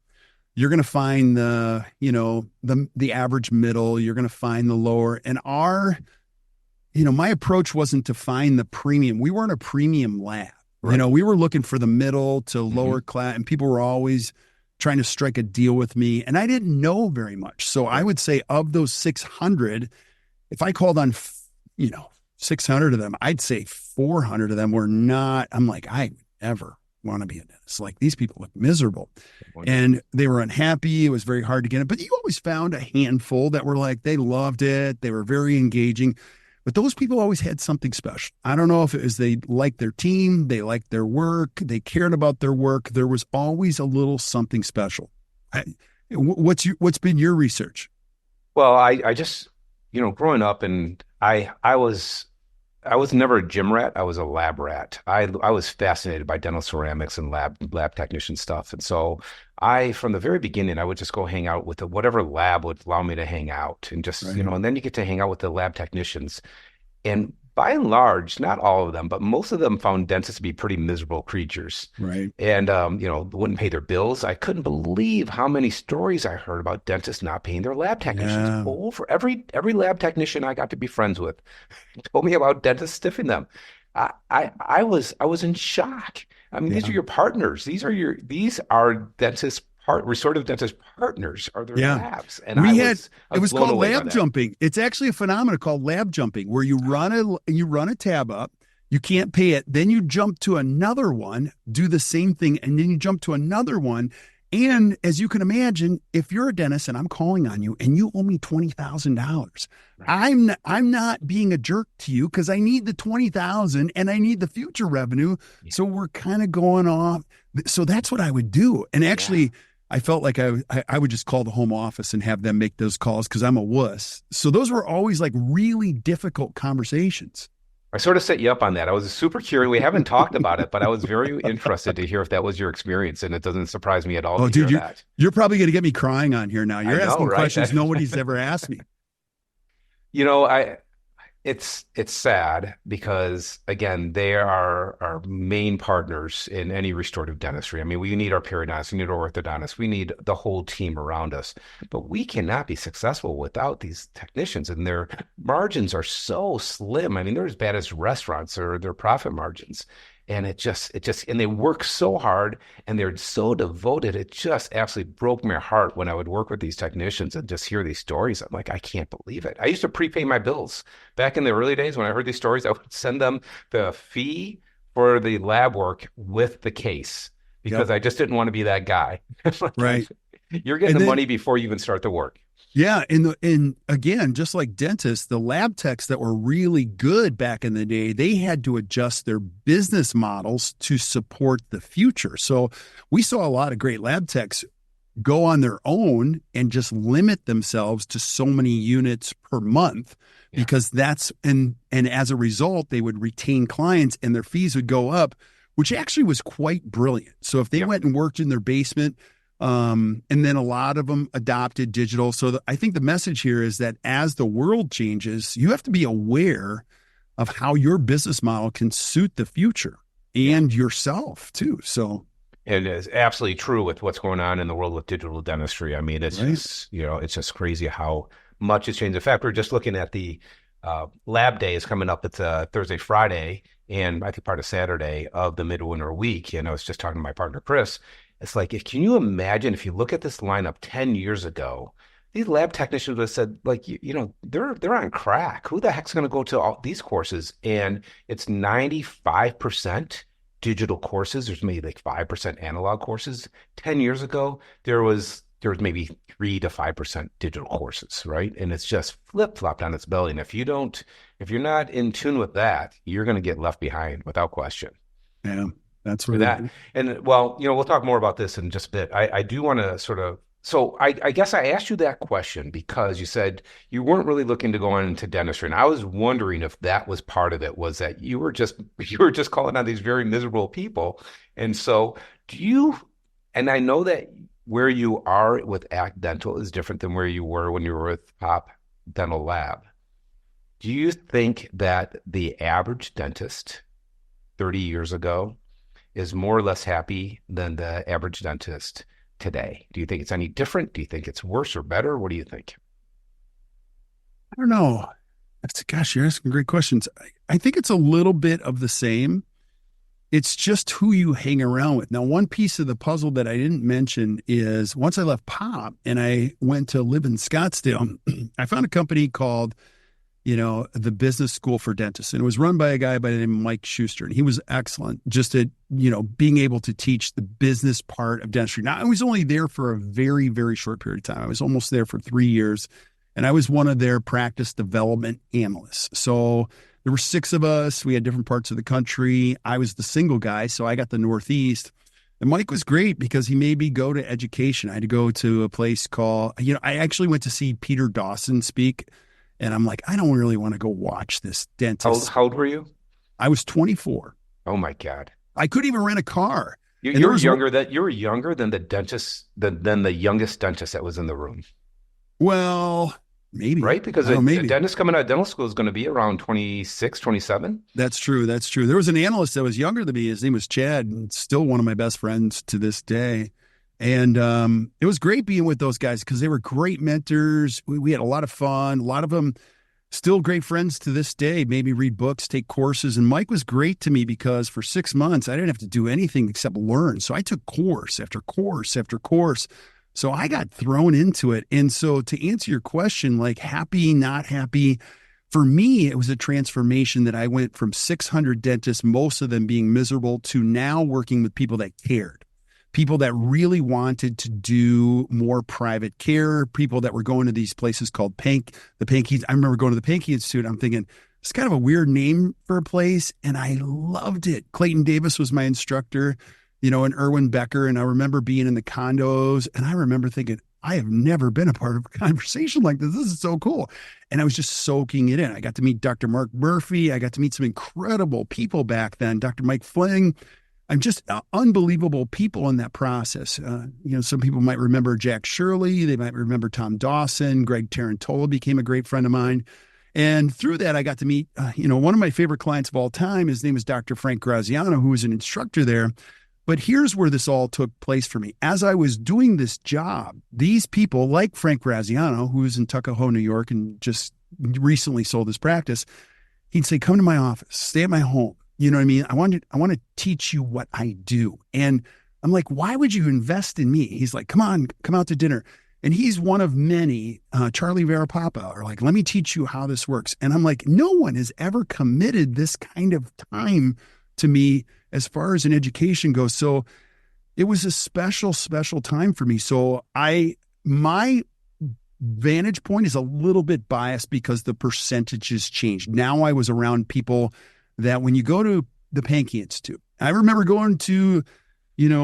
you're going to find the average middle, you're going to find the lower. And my approach wasn't to find the premium. We weren't a premium lab. Right. We were looking for the middle to Mm-hmm. lower class, and people were always trying to strike a deal with me. And I didn't know very much. So I would say of those 600, if I called on, 600 of them, I'd say 400 of them were not. I'm like, I would never want to be a dentist. Like, these people look miserable and they were unhappy. It was very hard to get it. But you always found a handful that were like, they loved it. They were very engaging. But those people always had something special. I don't know if it was they liked their team, they liked their work, they cared about their work. There was always a little something special. What's been your research? Well, I just, growing up, and I was never a gym rat. I was a lab rat. I was fascinated by dental ceramics and lab technician stuff. And so from the very beginning, I would just go hang out with whatever lab would allow me to hang out, and just, Right. and then you get to hang out with the lab technicians. And by and large, not all of them, but most of them found dentists to be pretty miserable creatures. Right. And, wouldn't pay their bills. I couldn't believe how many stories I heard about dentists not paying their lab technicians. Yeah. Over every lab technician I got to be friends with told me about dentists stiffing them. I was in shock. I mean, these Yeah. are your partners. These are dentist restorative dentist partners are their Yeah. labs. And It I was was blown called away by lab that. jumping. It's actually a phenomenon called lab jumping, where you run a tab up, you can't pay it, then you jump to another one, do the same thing, and then you jump to another one. And as you can imagine, if you're a dentist and I'm calling on you and you owe me $20,000, I'm not being a jerk to you because I need the 20,000 and I need the future revenue. Yeah. So we're kind of going off. So that's what I would do. And actually, I felt like I would just call the home office and have them make those calls because I'm a wuss. So those were always like really difficult conversations. I sort of set you up on that. I was super curious. We haven't talked about it, but I was very interested to hear if that was your experience, and it doesn't surprise me at all to hear that. You're probably going to get me crying on here now. You're asking right? questions nobody's ever asked me. You know, it's sad because again, they are our main partners in any restorative dentistry. I mean, we need our periodontists, we need our orthodontists, we need the whole team around us. But we cannot be successful without these technicians, and their margins are so slim. I mean, they're as bad as restaurants or their profit margins. And and they work so hard and they're so devoted. It just absolutely broke my heart when I would work with these technicians and just hear these stories. I'm like, I can't believe it. I used to prepay my bills back in the early days. When I heard these stories, I would send them the fee for the lab work with the case because I just didn't want to be that guy. Like, right. You're getting the money before you even start the work. Yeah. And again, just like dentists, the lab techs that were really good back in the day, they had to adjust their business models to support the future. So we saw a lot of great lab techs go on their own and just limit themselves to so many units per month because and as a result, they would retain clients and their fees would go up, which actually was quite brilliant. So if they went and worked in their basement, and then a lot of them adopted digital. So I think the message here is that as the world changes, you have to be aware of how your business model can suit the future and yourself too. So it is absolutely true with what's going on in the world with digital dentistry. I mean, it's it's just crazy how much has changed. In fact, we're just looking at the lab day is coming up. It's Thursday, Friday, and I think part of Saturday of the midwinter week. And I was just talking to my partner, Chris. It's like, can you imagine if you look at this lineup 10 years ago, these lab technicians would have said, like, they're on crack. Who the heck's going to go to all these courses? And it's 95% digital courses. There's maybe like 5% analog courses. 10 years ago, there was maybe 3 to 5% digital courses, right? And it's just flip-flopped on its belly. And if you're not in tune with that, you're going to get left behind without question. Yeah. That's really that. And well, we'll talk more about this in just a bit. I do want to so I guess I asked you that question because you said you weren't really looking to go on into dentistry. And I was wondering if that was part of it, was that you were just calling on these very miserable people. And so and I know that where you are with Act Dental is different than where you were when you were with Popp Dental Lab. Do you think that the average dentist 30 years ago is more or less happy than the average dentist today? Do you think it's any different? Do you think it's worse or better? What do you think? I don't know. Gosh, you're asking great questions. I think it's a little bit of the same. It's just who you hang around with. Now, one piece of the puzzle that I didn't mention is once I left Popp and I went to live in Scottsdale, I found a company called the Business School for Dentists. And it was run by a guy by the name of Mike Schuster. And he was excellent just at, being able to teach the business part of dentistry. Now, I was only there for a very, very short period of time. I was almost there for 3 years. And I was one of their practice development analysts. So there were 6 of us. We had different parts of the country. I was the single guy, so I got the Northeast. And Mike was great because he made me go to education. I had to go to a place called, I actually went to see Peter Dawson speak. And I'm like, I don't really want to go watch this dentist. How old were you? I was 24. Oh my God. I couldn't even rent a car. You were younger than the dentist, than the youngest dentist that was in the room. Well, maybe. Right? Because a dentist coming out of dental school is going to be around 26, 27. That's true. There was an analyst that was younger than me. His name was Chad, and still one of my best friends to this day. And it was great being with those guys because they were great mentors. We had a lot of fun. A lot of them still great friends to this day, maybe read books, take courses. And Mike was great to me because for 6 months, I didn't have to do anything except learn. So I took course after course after course. So I got thrown into it. And so to answer your question, like happy, not happy, for me, it was a transformation that I went from 600 dentists, most of them being miserable, to now working with people that cared. people that really wanted to do more private care, people that were going to these places called the Pankey. I remember going to the Pankey Institute. I'm thinking, it's kind of a weird name for a place, and I loved it. Clayton Davis was my instructor, and Erwin Becker, and I remember being in the condos, and I remember thinking, I have never been a part of a conversation like this. This is so cool. And I was just soaking it in. I got to meet Dr. Mark Murphy. I got to meet some incredible people back then, Dr. Mike Fling. I'm just unbelievable people in that process. Some people might remember Jack Shirley. They might remember Tom Dawson. Greg Tarantola became a great friend of mine. And through that, I got to meet, one of my favorite clients of all time. His name is Dr. Frank Graziano, who was an instructor there. But here's where this all took place for me. As I was doing this job, these people like Frank Graziano, who is in Tuckahoe, New York, and just recently sold his practice, he'd say, come to my office, stay at my home. You know what I mean? I want to teach you what I do. And I'm like, why would you invest in me? He's like, come out to dinner. And he's one of many, Charlie Verapapa, are like, let me teach you how this works. And I'm like, no one has ever committed this kind of time to me as far as an education goes. So it was a special, special time for me. So my vantage point is a little bit biased because the percentages changed. Now I was around people that when you go to the Pankey Institute, I remember going to,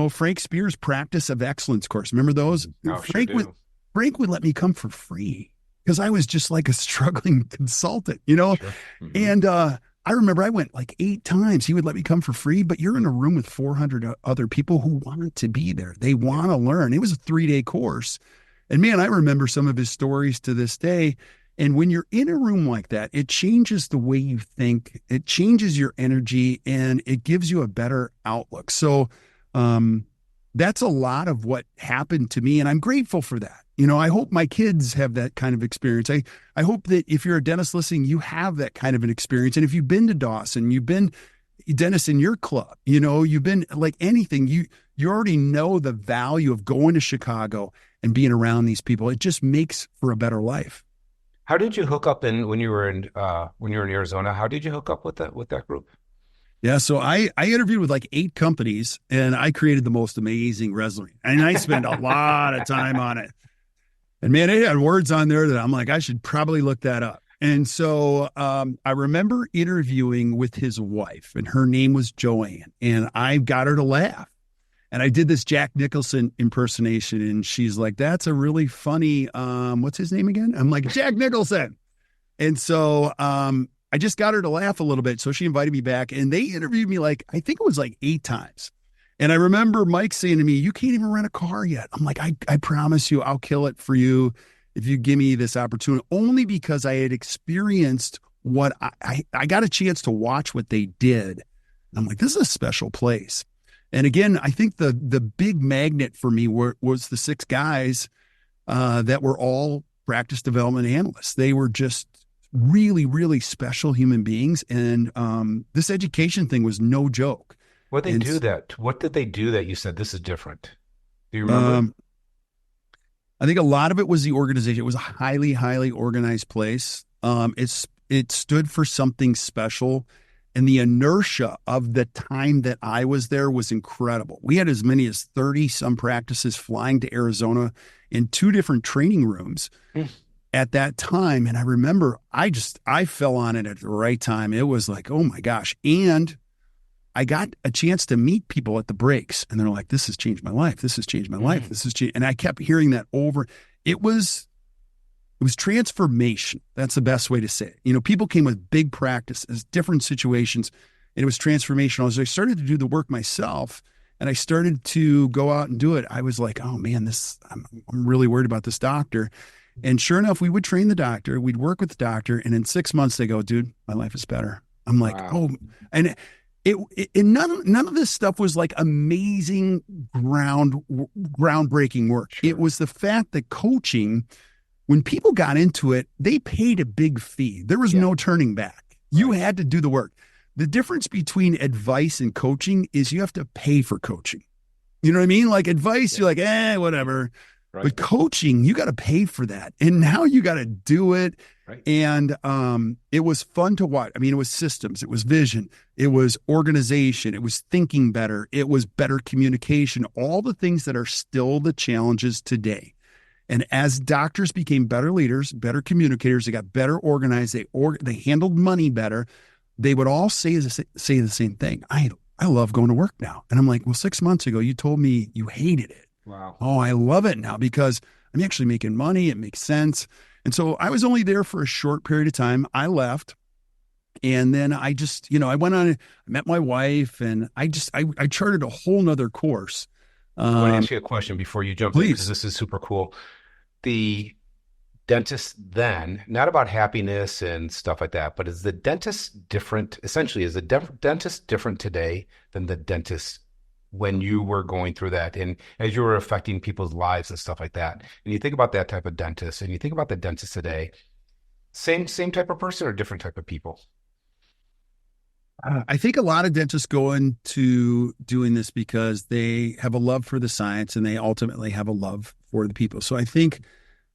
Frank Spear's Practice of Excellence course. Remember those? Oh, Frank would let me come for free because I was just like a struggling consultant, Sure. Mm-hmm. And I remember I went like 8 times. He would let me come for free, but you're in a room with 400 other people who want to be there. They want to learn. It was a 3-day course. And man, I remember some of his stories to this day. And when you're in a room like that, it changes the way you think. It changes your energy and it gives you a better outlook. So that's a lot of what happened to me. And I'm grateful for that. I hope my kids have that kind of experience. I hope that if you're a dentist listening, you have that kind of an experience. And if you've been to Dawson, you've been a dentist in your club, you've been like anything, you already know the value of going to Chicago and being around these people. It just makes for a better life. How did you hook up when you were in Arizona? How did you hook up with that group? Yeah, so I interviewed with like 8 companies and I created the most amazing resume. And I spent a lot of time on it. And man, it had words on there that I'm like, I should probably look that up. And so I remember interviewing with his wife, and her name was Joanne, and I got her to laugh. And I did this Jack Nicholson impersonation, and she's like, that's a really funny, what's his name again? I'm like, Jack Nicholson. And so I just got her to laugh a little bit. So she invited me back, and they interviewed me I think it was 8 times. And I remember Mike saying to me, you can't even rent a car yet. I'm like, I promise you, I'll kill it for you if you give me this opportunity, only because I had experienced what I got a chance to watch what they did. And I'm like, this is a special place. And again, I think the big magnet for me was the 6 guys that were all practice development analysts. They were just really, really special human beings. And this education thing was no joke. What did they do that you said this is different? Do you remember? I think a lot of it was the organization. It was a highly, highly organized place. It stood for something special. And the inertia of the time that I was there was incredible. We had as many as 30 some practices flying to Arizona in 2 different training rooms at that time. And I remember I fell on it at the right time. It was like, oh my gosh. And I got a chance to meet people at the breaks, and they're like, this has changed my life. This has changed my life. This has changed. And I kept hearing that over. It was transformation. That's the best way to say it. People came with big practices, different situations, and it was transformational. As I started to do the work myself and I started to go out and do it, I was like, oh man, I'm really worried about this doctor. And sure enough, we would train the doctor, we'd work with the doctor, and in 6 months they go, dude, my life is better. I'm like, wow. Oh, and none of this stuff was like amazing groundbreaking work. Sure. It was the fact that coaching, when people got into it, they paid a big fee. There was no turning back. Right. You had to do the work. The difference between advice and coaching is you have to pay for coaching. You know what I mean? Like advice, you're like, whatever. Right. But coaching, you got to pay for that. And now you got to do it. Right. And it was fun to watch. I mean, it was systems, it was vision, it was organization, it was thinking better, it was better communication, all the things that are still the challenges today. And as doctors became better leaders, better communicators, they got better organized, they handled money better, they would all say the same thing. I love going to work now. And I'm like, well, 6 months ago, you told me you hated it. Wow. Oh, I love it now because I'm actually making money. It makes sense. And so I was only there for a short period of time. I left. And then I just, I went on, I met my wife, and I charted a whole nother course. I want to ask you a question before you jump in, because Please. this is super cool. The dentist then, not about happiness and stuff like that, but is the dentist different? Essentially, is the dentist different today than the dentist when you were going through that and as you were affecting people's lives and stuff like that? And you think about that type of dentist and you think about the dentist today, same type of person or different type of people? I think a lot of dentists go into doing this because they have a love for the science and they ultimately have a love for the people. So I think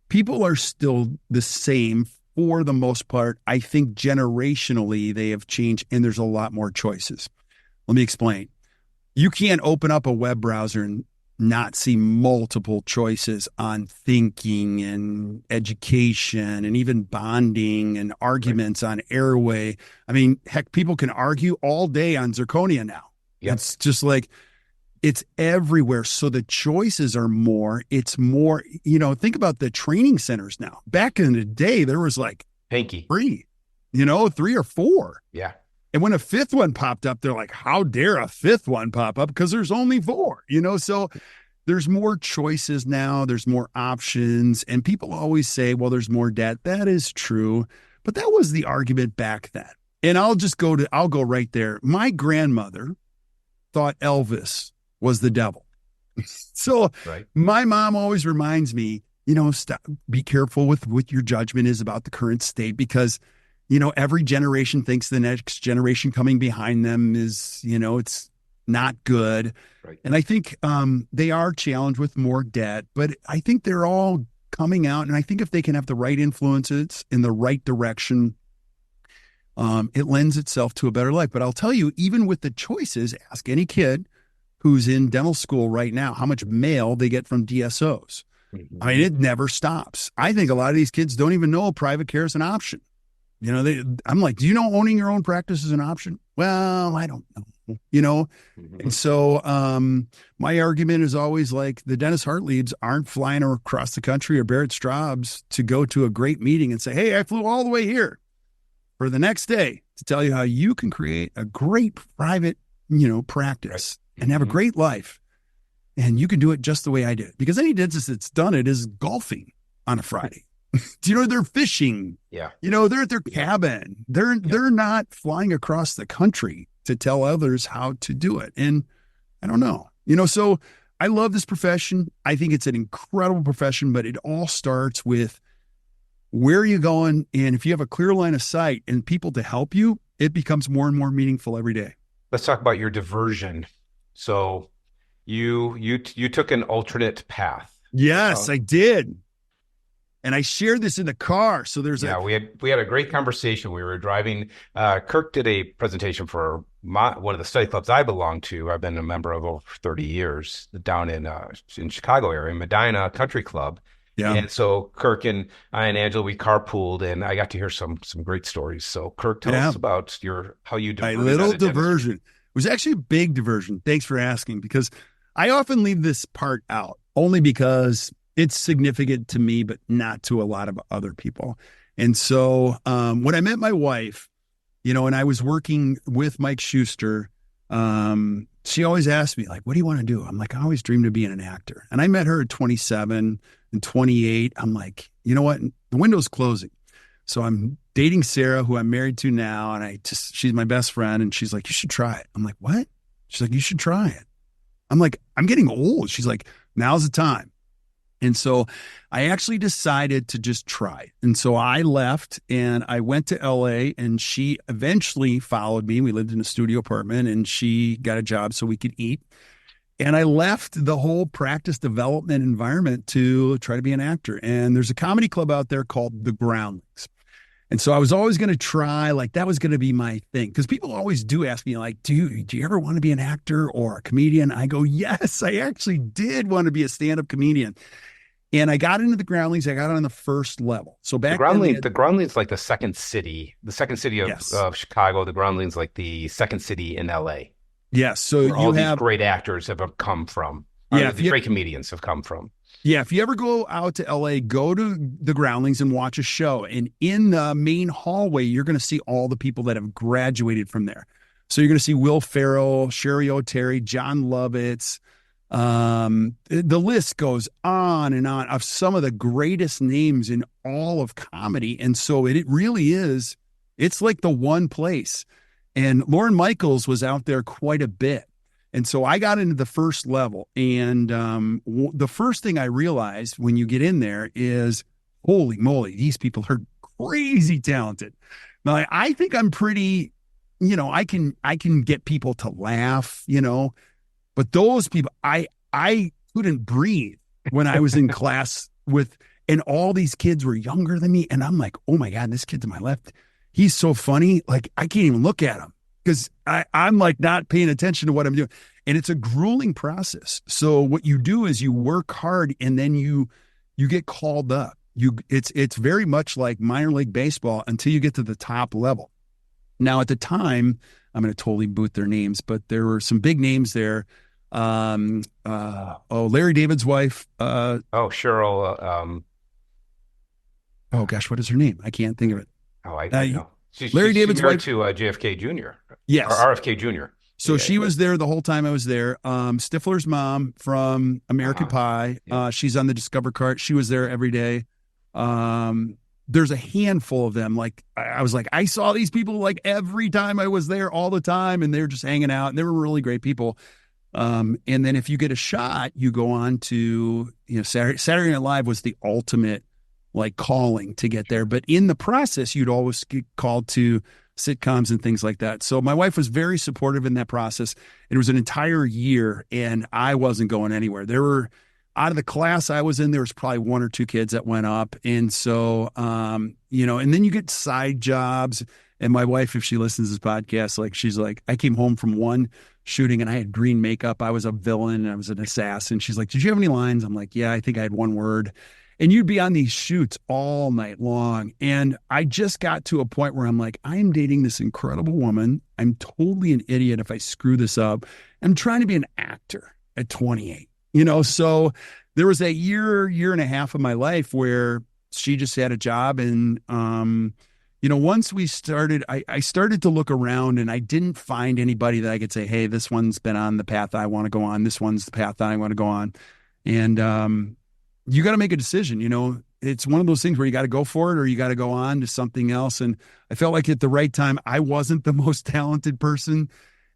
people are still the same for the most part. I think generationally they have changed and there's a lot more choices. Let me explain. You can't open up a web browser and not see multiple choices on thinking and education and even bonding and arguments on airway. I mean, heck, people can argue all day on zirconia now. Yep. It's just like, it's everywhere. So the choices are more. It's more, think about the training centers now. Back in the day, there was like Hanky. 3, 3 or 4. Yeah. And when a 5th one popped up, they're like, how dare a 5th one pop up? Because there's only 4, so there's more choices now. There's more options. And people always say, well, there's more debt. That is true. But that was the argument back then. And I'll go right there. My grandmother thought Elvis was the devil. So right. My mom always reminds me, stop, be careful with what your judgment is about the current state, because every generation thinks the next generation coming behind them is, it's not good. Right. And I think they are challenged with more debt, but I think they're all coming out. And I think if they can have the right influences in the right direction, it lends itself to a better life. But I'll tell you, even with the choices, ask any kid who's in dental school right now how much mail they get from DSOs. Mm-hmm. I mean, it never stops. I think a lot of these kids don't even know private care is an option. I'm like, do you know owning your own practice is an option? Well, I don't know, Mm-hmm. And so my argument is always like the Dennis Hartliebs aren't flying across the country or Barrett Straubs to go to a great meeting and say, hey, I flew all the way here for the next day to tell you how you can create a great private, practice and have a great life. And you can do it just the way I did. Because any dentist that's done it is golfing on a Friday. They're fishing. Yeah. They're at their cabin. They're not flying across the country to tell others how to do it. And I don't know. So I love this profession. I think it's an incredible profession, but it all starts with where are you going? And if you have a clear line of sight and people to help you, it becomes more and more meaningful every day. Let's talk about your diversion. So you took an alternate path. Yes, I did. And I shared this in the car. So we had a great conversation. We were driving. Kirk did a presentation for one of the study clubs I belong to. I've been a member of over 30 years down in Chicago area, Medina Country Club. Yeah. And so Kirk and I and Angela, we carpooled, and I got to hear some great stories. So Kirk, tell us about how you diverted. My little diversion. It was actually a big diversion. Thanks for asking, because I often leave this part out only because it's significant to me, but not to a lot of other people. And so when I met my wife, and I was working with Mike Schuster, she always asked me, like, what do you want to do? I'm like, I always dreamed of being an actor. And I met her at 27 and 28. I'm like, you know what? The window's closing. So I'm dating Sarah, who I'm married to now. And she's my best friend. And she's like, you should try it. I'm like, what? She's like, you should try it. I'm like, I'm getting old. She's like, now's the time. And so I actually decided to just try. And so I left and I went to LA, and she eventually followed me. We lived in a studio apartment, and she got a job so we could eat. And I left the whole practice development environment to try to be an actor. And there's a comedy club out there called The Groundlings. And so I was always going to try, like, that was going to be my thing. Because people always do ask me, like, do you ever want to be an actor or a comedian? I go, yes, I actually did want to be a stand-up comedian. And I got into the Groundlings. I got on the first level. So back then, The Groundlings like the second city of, yes, of Chicago. The Groundlings like the second city in LA, yes. So where all these great actors have come from. Yeah, the great comedians have come from. Yeah, if you ever go out to LA, go to the Groundlings and watch a show. And in the main hallway, you're going to see all the people that have graduated from there. So you're going to see Will Ferrell, Sherry O'Terry, John Lovitz. The list goes on and on of some of the greatest names in all of comedy. And so it really is, it's like the one place. And Lorne Michaels was out there quite a bit. And so I got into the first level. And the first thing I realized when you get in there is, holy moly, these people are crazy talented. Now, I think I'm pretty, I can get people to laugh, but those people, I couldn't breathe when I was in class and all these kids were younger than me. And I'm like, oh my God, this kid to my left, he's so funny. Like, I can't even look at him because I'm like not paying attention to what I'm doing. And it's a grueling process. So what you do is you work hard and then you get called up. It's very much like minor league baseball until you get to the top level. Now at the time, I'm going to totally boot their names, but there were some big names there. Larry David's wife. Cheryl. Oh gosh, what is her name? I can't think of it. Oh, I know. Larry David's wife to JFK Jr. Yes, or RFK Jr. So she was there the whole time I was there. Stifler's mom from American Pie. Yeah. She's on the Discover cart. She was there every day. There's a handful of them. Like I was like, I saw these people like every time I was there all the time, and they were just hanging out, and they were really great people. And then if you get a shot, you go on to, Saturday Night Live was the ultimate like calling to get there. But in the process, you'd always get called to sitcoms and things like that. So my wife was very supportive in that process. It was an entire year and I wasn't going anywhere. There were, out of the class I was in, there was probably one or two kids that went up. And so, and then you get side jobs. And my wife, if she listens to this podcast, like she's like, I came home from one shooting and I had green makeup. I was a villain and I was an assassin. She's like, did you have any lines? I'm like, yeah, I think I had one word. And you'd be on these shoots all night long. And I just got to a point where I'm like, I'm dating this incredible woman. I'm totally an idiot if I screw this up. I'm trying to be an actor at 28, so there was a year and a half of my life where she just had a job. And, once we started, I started to look around and I didn't find anybody that I could say, hey, this one's been on the path I want to go on. This one's the path I want to go on. And, you got to make a decision. It's one of those things where you got to go for it or you got to go on to something else. And I felt like at the right time, I wasn't the most talented person.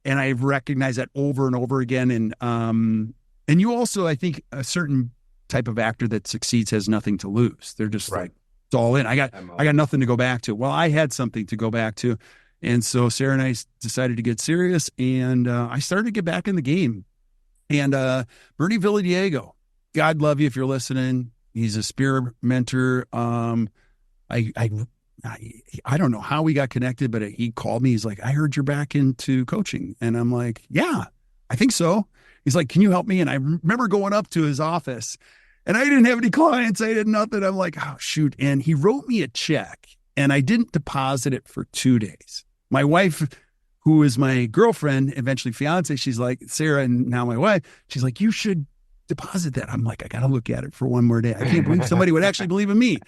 And I recognized that over and over again. And you also, I think a certain type of actor that succeeds has nothing to lose. They're just like, it's all in. I got nothing to go back to. Well, I had something to go back to. And so Sarah and I decided to get serious and I started to get back in the game. And Bernie Villadiego, God love you if you're listening. He's a spear mentor. I don't know how we got connected, but he called me. He's like, I heard you're back into coaching. And I'm like, yeah, I think so. He's like, can you help me? And I remember going up to his office and I didn't have any clients. I did nothing. I'm like, oh, shoot. And he wrote me a check and I didn't deposit it for 2 days. My wife, who is my girlfriend, eventually fiance, she's like, Sarah, and now my wife, she's like, you should deposit that. I'm like, I got to look at it for one more day. I can't believe somebody would actually believe in me.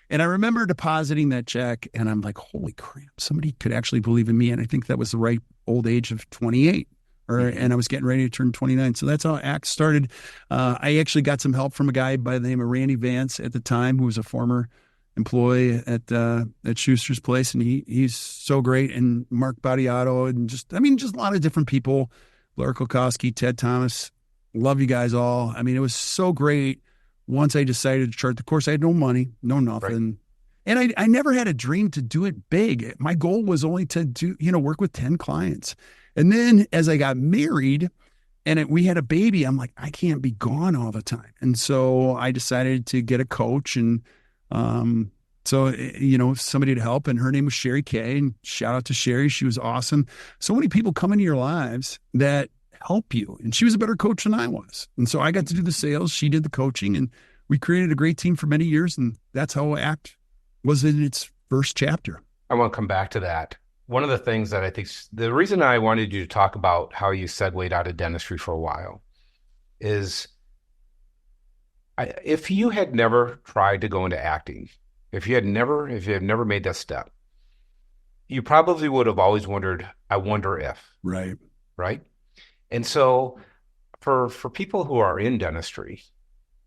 And I remember depositing that check and I'm like, holy crap, somebody could actually believe in me. And I think that was the right old age of 28 and I was getting ready to turn 29. So that's how ACT started. I actually got some help from a guy by the name of Randy Vance at the time, who was a former employee at Schuster's Place. And he's so great. And Mark Badiato and just a lot of different people, Laura Kulkowski, Ted Thomas. Love you guys all. I mean, it was so great. Once I decided to chart the course, I had no money, no nothing. Right. And I never had a dream to do it big. My goal was only to do, work with 10 clients. And then as I got married we had a baby. I'm like, I can't be gone all the time. And so I decided to get a coach and, somebody to help, and her name was Sherry Kay, and shout out to Sherry. She was awesome. So many people come into your lives that help you. And she was a better coach than I was. And so I got to do the sales. She did the coaching, and we created a great team for many years. And that's how ACT was in its first chapter. I want to come back to that. One of the things that I think, the reason I wanted you to talk about how you segued out of dentistry for a while is if you had never tried to go into acting, if you had never made that step, you probably would have always wondered, I wonder if. Right? And so for people who are in dentistry,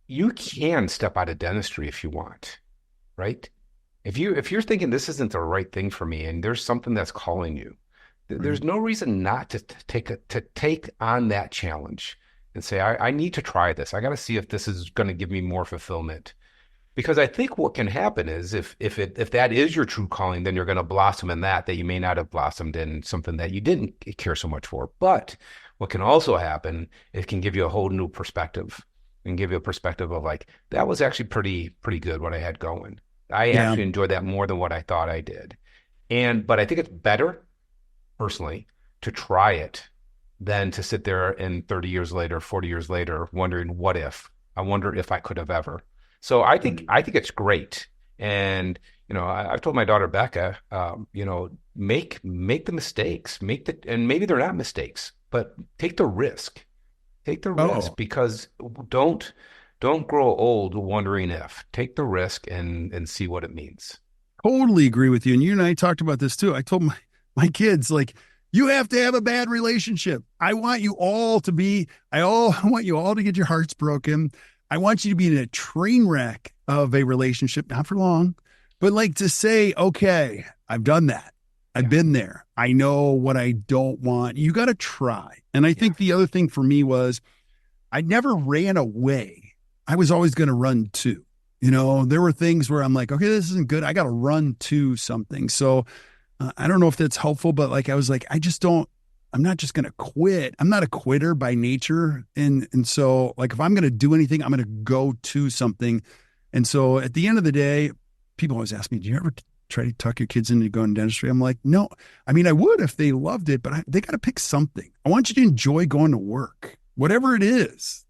you can step out of dentistry if you want, right? If you're thinking this isn't the right thing for me and there's something that's calling you, there's no reason not to take on that challenge and say, I need to try this. I got to see if this is going to give me more fulfillment. Because I think what can happen is if that is your true calling, then you're going to blossom in that you may not have blossomed in something that you didn't care so much for. But what can also happen, it can give you a whole new perspective and give you a perspective of like, that was actually pretty good what I had going. I actually enjoyed that more than what I thought I did. But I think it's better, personally, to try it than to sit there and 30 years later, 40 years later, wondering, what if? I wonder if I could have ever. So I think it's great. And, I've told my daughter, Becca, make the mistakes, and maybe they're not mistakes, but take the risk. Take the risk, because don't grow old wondering if. Take the risk and see what it means. Totally agree with you. And you and I talked about this too. I told my kids, like, you have to have a bad relationship. I want you all to get your hearts broken. I want you to be in a train wreck of a relationship, not for long, but like to say, okay, I've done that. I've been there. I know what I don't want. You got to try. And I think the other thing for me was I never ran away. I was always going to run to. There were things where I'm like, okay, this isn't good. I got to run to something. So I don't know if that's helpful, but like, I was like, I'm not just going to quit. I'm not a quitter by nature. And so like, if I'm going to do anything, I'm going to go to something. And so at the end of the day, people always ask me, do you ever try to talk your kids into going to dentistry? I'm like, no. I mean, I would if they loved it, but they got to pick something. I want you to enjoy going to work, whatever it is,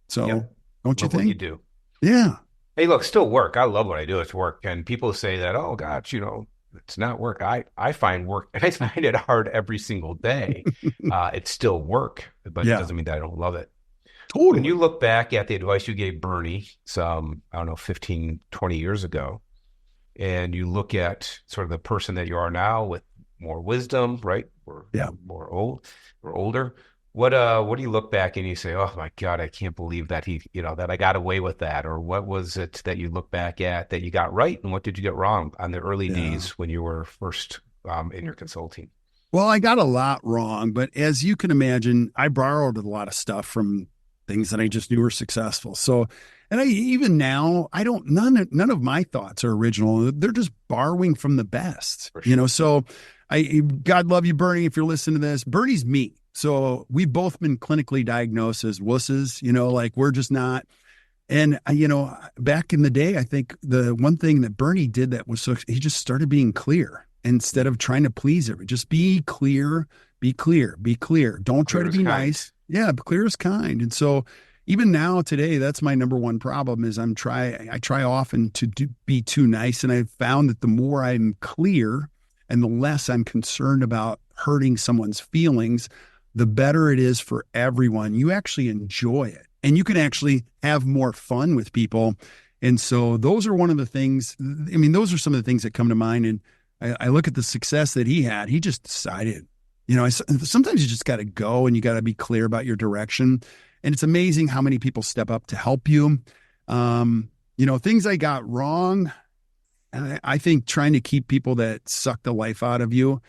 So don't you think? What you do. Yeah. Hey, look, still work. I love what I do. It's work. And people say that, oh, gosh, it's not work. I find work, and I find it hard every single day. It's still work, but it doesn't mean that I don't love it. Totally. When you look back at the advice you gave Bernie some, 15, 20 years ago, and you look at sort of the person that you are now with more wisdom, right? We're older. What do you look back and you say, oh my God, I can't believe that that I got away with that? Or what was it that you look back at that you got right? And what did you get wrong on the early days when you were first in your consulting? Well, I got a lot wrong, but as you can imagine, I borrowed a lot of stuff from things that I just knew were successful. So, and even now, none of my thoughts are original. They're just borrowing from the best, sure. So God love you, Bernie, if you're listening to this. Bernie's me. So we've both been clinically diagnosed as wusses, like we're just not. And, back in the day, I think the one thing that Bernie did that was he just started being clear instead of trying to please everyone. Just be clear, be clear, be clear. Don't try to be nice. Yeah, clear as kind. And so even now today, that's my number one problem is I try often to be too nice. And I've found that the more I'm clear and the less I'm concerned about hurting someone's feelings, the better it is for everyone. You actually enjoy it and you can actually have more fun with people. And so those are one of the things, those are some of the things that come to mind. And I look at the success that he had. He just decided, sometimes you just got to go and you got to be clear about your direction. And it's amazing how many people step up to help you. Things I got wrong. I think trying to keep people that suck the life out of you.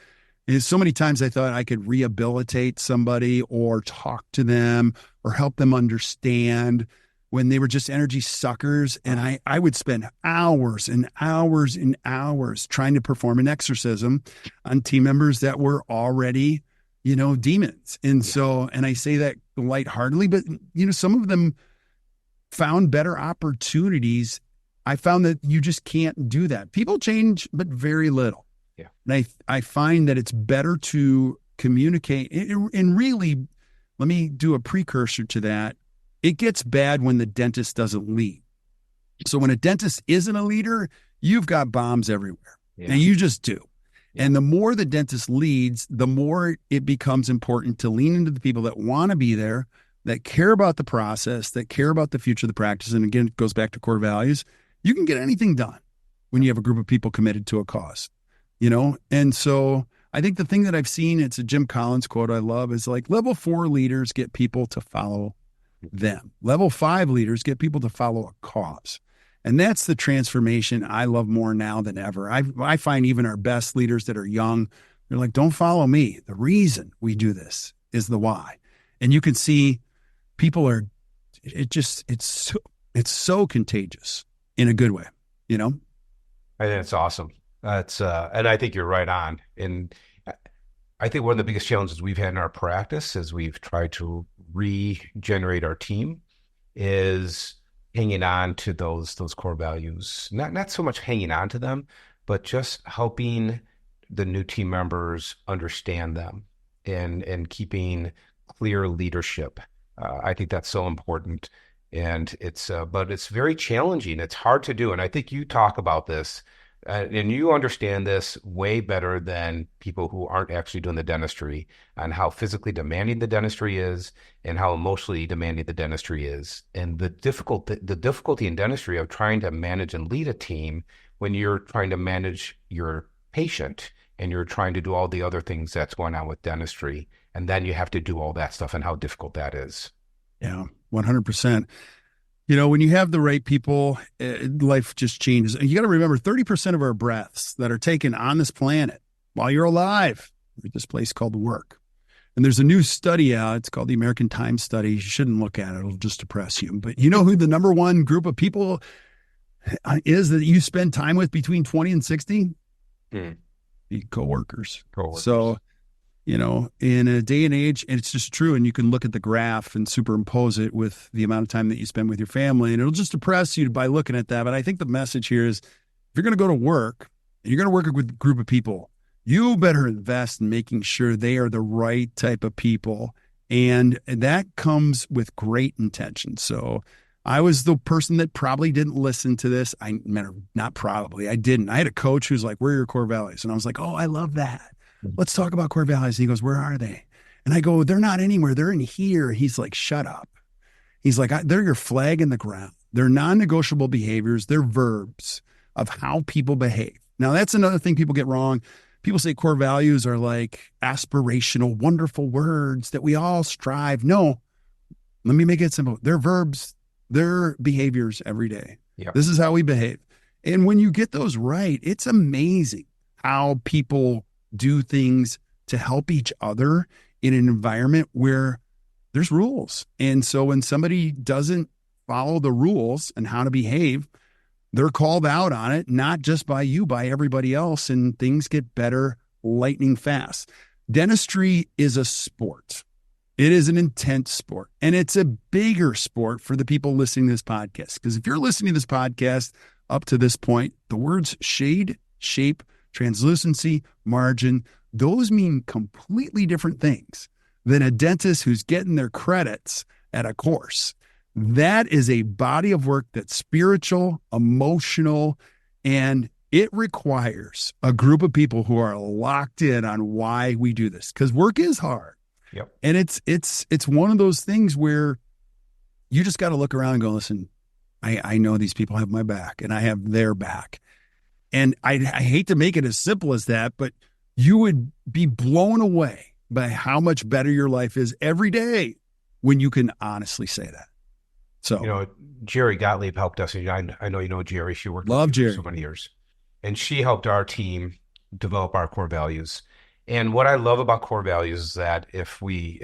Is so many times I thought I could rehabilitate somebody or talk to them or help them understand when they were just energy suckers. And I would spend hours and hours and hours trying to perform an exorcism on team members that were already, demons. And so, and I say that lightheartedly, but some of them found better opportunities. I found that you just can't do that. People change, but very little. Yeah. And I find that it's better to communicate. And really, let me do a precursor to that. It gets bad when the dentist doesn't lead. So when a dentist isn't a leader, you've got bombs everywhere. Yeah. And you just do. Yeah. And the more the dentist leads, the more it becomes important to lean into the people that want to be there, that care about the process, that care about the future of the practice. And again, it goes back to core values. You can get anything done when you have a group of people committed to a cause, And so I think the thing that I've seen, it's a Jim Collins quote I love, is like level 4 leaders get people to follow them. Level 5 leaders get people to follow a cause. And that's the transformation I love more now than ever. I find even our best leaders that are young, they're like, don't follow me. The reason we do this is the why. And you can see people are, it's so contagious in a good way, I think it's awesome. That's, and I think you're right on. And I think one of the biggest challenges we've had in our practice as we've tried to regenerate our team is hanging on to those core values. Not so much hanging on to them, but just helping the new team members understand them and keeping clear leadership. I think that's so important. And but it's very challenging. It's hard to do. And I think you talk about this and you understand this way better than people who aren't actually doing the dentistry, on how physically demanding the dentistry is and how emotionally demanding the dentistry is. And the difficulty in dentistry of trying to manage and lead a team when you're trying to manage your patient and you're trying to do all the other things that's going on with dentistry. And then you have to do all that stuff and how difficult that is. Yeah, 100%. When you have the right people, life just changes. And you got to remember 30% of our breaths that are taken on this planet while you're alive are this place called work. And there's a new study out. It's called the American Time Study. You shouldn't look at it. It'll just depress you. But you know who the number one group of people is that you spend time with between 20 and 60? The coworkers. So, in a day and age, and it's just true, and you can look at the graph and superimpose it with the amount of time that you spend with your family, and it'll just depress you by looking at that. But I think the message here is, if you're going to go to work, and you're going to work with a group of people, you better invest in making sure they are the right type of people, and that comes with great intention. So I was the person that probably didn't listen to this. I didn't. I had a coach who's like, "Where are your core values?" And I was like, "Oh, I love that. Let's talk about core values." And he goes, "Where are they?" And I go, "They're not anywhere. They're in here." He's like, "Shut up." He's like, "They're your flag in the ground. They're non-negotiable behaviors. They're verbs of how people behave." Now, that's another thing people get wrong. People say core values are like aspirational, wonderful words that we all strive. No, let me make it simple. They're verbs. They're behaviors every day. Yep. This is how we behave. And when you get those right, it's amazing how people do things to help each other in an environment where there's rules. And so when somebody doesn't follow the rules and how to behave, they're called out on it, not just by you, by everybody else, and things get better lightning fast. Dentistry is a sport. It is an intense sport, and it's a bigger sport for the people listening to this podcast. Because if you're listening to this podcast up to this point, the words shade, shape, translucency, margin, those mean completely different things than a dentist who's getting their credits at a course. That is a body of work that's spiritual, emotional, and it requires a group of people who are locked in on why we do this, because work is hard. Yep. And it's one of those things where you just got to look around and go, listen, I know these people have my back and I have their back. And I hate to make it as simple as that, but you would be blown away by how much better your life is every day when you can honestly say that. So, Jerry Gottlieb helped us. I know you know Jerry. She worked with Jerry for so many years. And she helped our team develop our core values. And what I love about core values is that if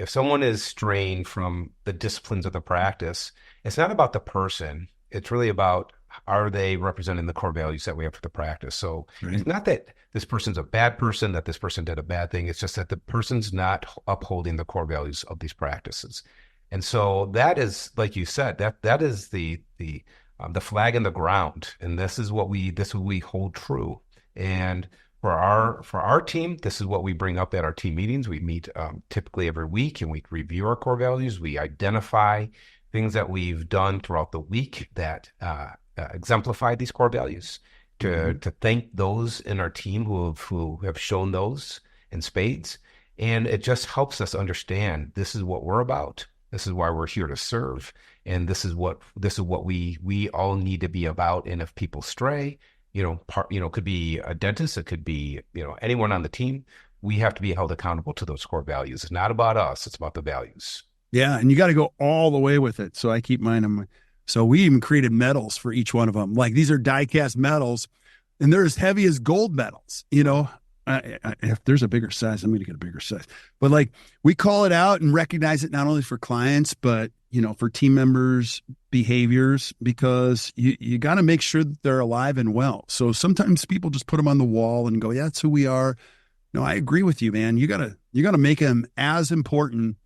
someone is straying from the disciplines of the practice, it's not about the person. It's really about, are they representing the core values that we have for the practice? So It's not that this person's a bad person, that this person did a bad thing. It's just that the person's not upholding the core values of these practices. And so that is, like you said, that is the flag in the ground, and this is what we hold true. And for our team, this is what we bring up at our team meetings. We meet typically every week, and we review our core values. We identify things that we've done throughout the week that exemplify these core values. To thank those in our team who have shown those in spades, and it just helps us understand this is what we're about. This is why we're here to serve, and this is what we all need to be about. And if people stray, could be a dentist, it could be anyone on the team. We have to be held accountable to those core values. It's not about us; it's about the values. Yeah, and you got to go all the way with it. So I keep mine on. So we even created medals for each one of them. Like these are die-cast medals, and they're as heavy as gold medals. If there's a bigger size, I'm going to get a bigger size. But like we call it out and recognize it not only for clients, but for team members' behaviors, because you got to make sure that they're alive and well. So sometimes people just put them on the wall and go, "Yeah, that's who we are." No, I agree with you, man. You gotta make them as important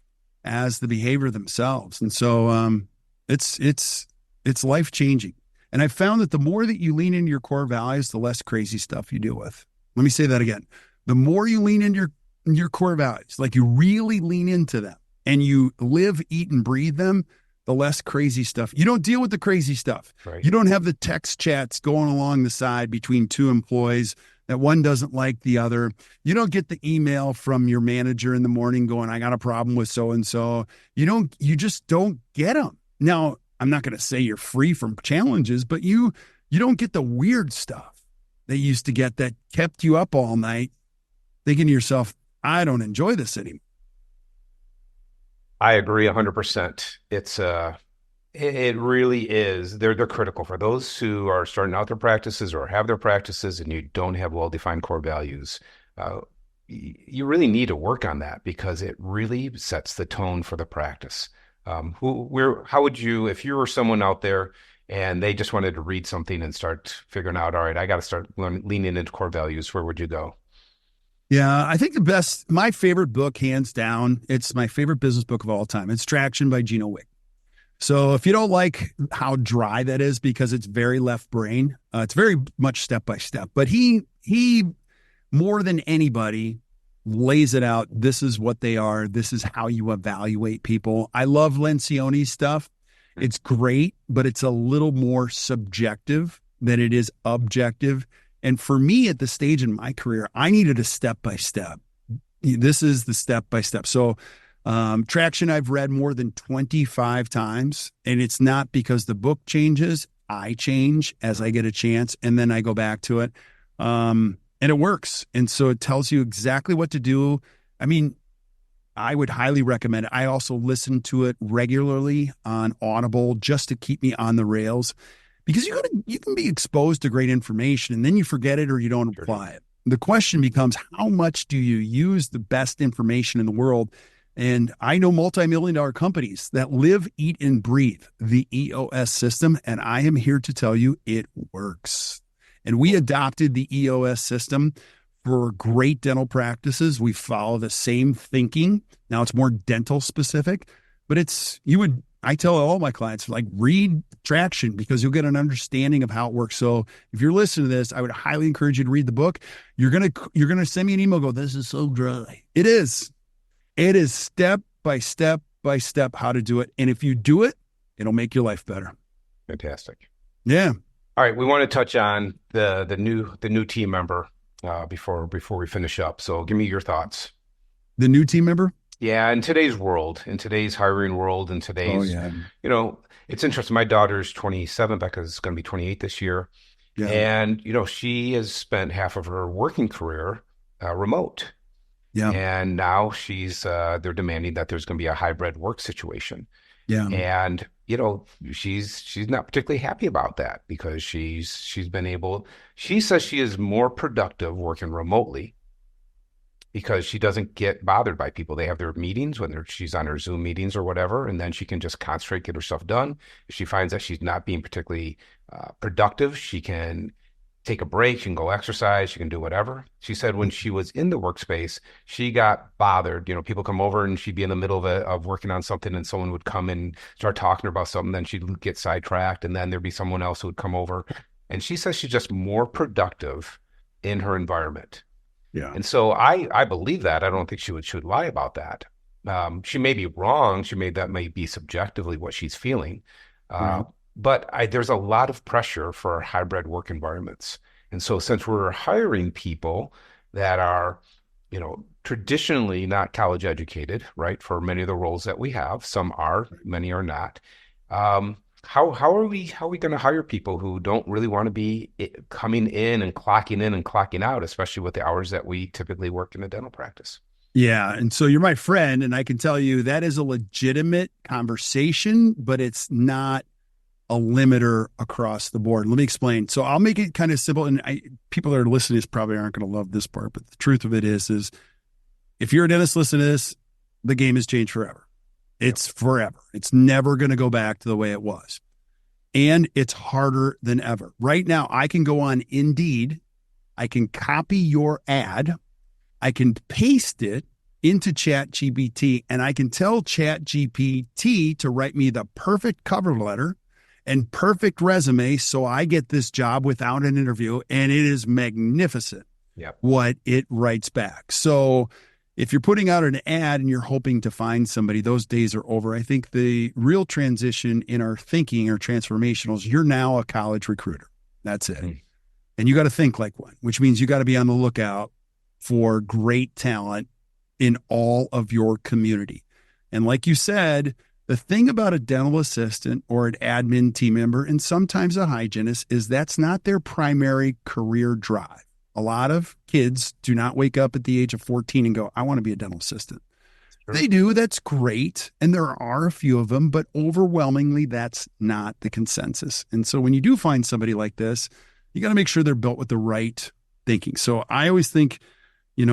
as the behavior themselves. And so it's life changing. And I found that the more that you lean into your core values, the less crazy stuff you deal with. Let me say that again. The more you lean into your core values, like you really lean into them and you live, eat, and breathe them, the less crazy stuff. You don't deal with the crazy stuff. Right. You don't have the text chats going along the side between two employees that one doesn't like the other. You don't get the email from your manager in the morning going, "I got a problem with so-and-so." You just don't get them. Now, I'm not going to say you're free from challenges, but you don't get the weird stuff they used to get that kept you up all night thinking to yourself, "I don't enjoy this anymore." I agree 100%. It really is. They're critical for those who are starting out their practices or have their practices and you don't have well-defined core values. You really need to work on that because it really sets the tone for the practice. How would you, if you were someone out there and they just wanted to read something and start figuring out, all right, I got to start leaning into core values, where would you go? Yeah, I think my favorite book, hands down, it's my favorite business book of all time. It's Traction by Gino Wick. So if you don't like how dry that is because it's very left brain, it's very much step by step. But he more than anybody lays it out. This is what they are. This is how you evaluate people. I love Lencioni's stuff. It's great, but it's a little more subjective than it is objective. And for me at the stage in my career, I needed a step by step. This is the step by step. So Traction I've read more than 25 times, and it's not because the book changes. I change as I get a chance, and then I go back to it. And it works. And so it tells you exactly what to do. I mean, I would highly recommend it. I also listen to it regularly on Audible just to keep me on the rails, because you can be exposed to great information and then you forget it or you don't apply it. The question becomes, how much do you use the best information in the world? And I know multi-million-dollar companies that live, eat, and breathe the EOS system, and I am here to tell you it works. And we adopted the EOS system for great dental practices. We follow the same thinking. Now it's more dental specific, but I tell all my clients, like, read Traction because you'll get an understanding of how it works. So if you're listening to this, I would highly encourage you to read the book. You're gonna send me an email, go, "This is so dry." It is. It is step by step by step how to do it. And if you do it, it'll make your life better. Fantastic. Yeah. All right, we want to touch on the new team member before we finish up. So give me your thoughts. The new team member? Yeah, in today's world, in today's hiring world, in today's, it's interesting. My daughter's 27, Becca's going to be 28 this year. Yeah. And, she has spent half of her working career remote. Yeah. And now they're demanding that there's going to be a hybrid work situation. Yeah. And, she's not particularly happy about that because she says she is more productive working remotely because she doesn't get bothered by people. They have their meetings when she's on her Zoom meetings or whatever, and then she can just concentrate, get her stuff done. If she finds that she's not being particularly productive, she can take a break. She can go exercise. She can do whatever. She said when she was in the workspace, she got bothered. People come over and she'd be in the middle of working on something and someone would come and start talking to her about something. Then she'd get sidetracked and then there'd be someone else who would come over. And she says she's just more productive in her environment. Yeah. And so I believe that. I don't think she would lie about that. She may be wrong. That may be subjectively what she's feeling. Right. But there's a lot of pressure for hybrid work environments. And so since we're hiring people that are, traditionally not college educated, right, for many of the roles that we have, some are, many are not. How are we going to hire people who don't really want to be coming in and clocking out, especially with the hours that we typically work in a dental practice? Yeah. And so you're my friend, and I can tell you that is a legitimate conversation, but it's not a limiter across the board. Let me explain. So I'll make it kind of simple. And people that are listening probably aren't going to love this part, but the truth of it is if you're a dentist listening to this, the game has changed forever. It's forever. It's never going to go back to the way it was. And it's harder than ever. Right now, I can go on Indeed. I can copy your ad. I can paste it into ChatGPT, and I can tell ChatGPT to write me the perfect cover letter and perfect resume so I get this job without an interview, and it is magnificent what it writes back. So if you're putting out an ad and you're hoping to find somebody, those days are over. I think the real transition in our thinking or transformational is you're now a college recruiter. That's it. And you got to think like one, which means you got to be on the lookout for great talent in all of your community. And like you said, the thing about a dental assistant or an admin team member, and sometimes a hygienist, is that's not their primary career drive. A lot of kids do not wake up at the age of 14 and go, I want to be a dental assistant. Sure. They do. That's great. And there are a few of them, but overwhelmingly, that's not the consensus. And so when you do find somebody like this, you got to make sure they're built with the right thinking. So I always think,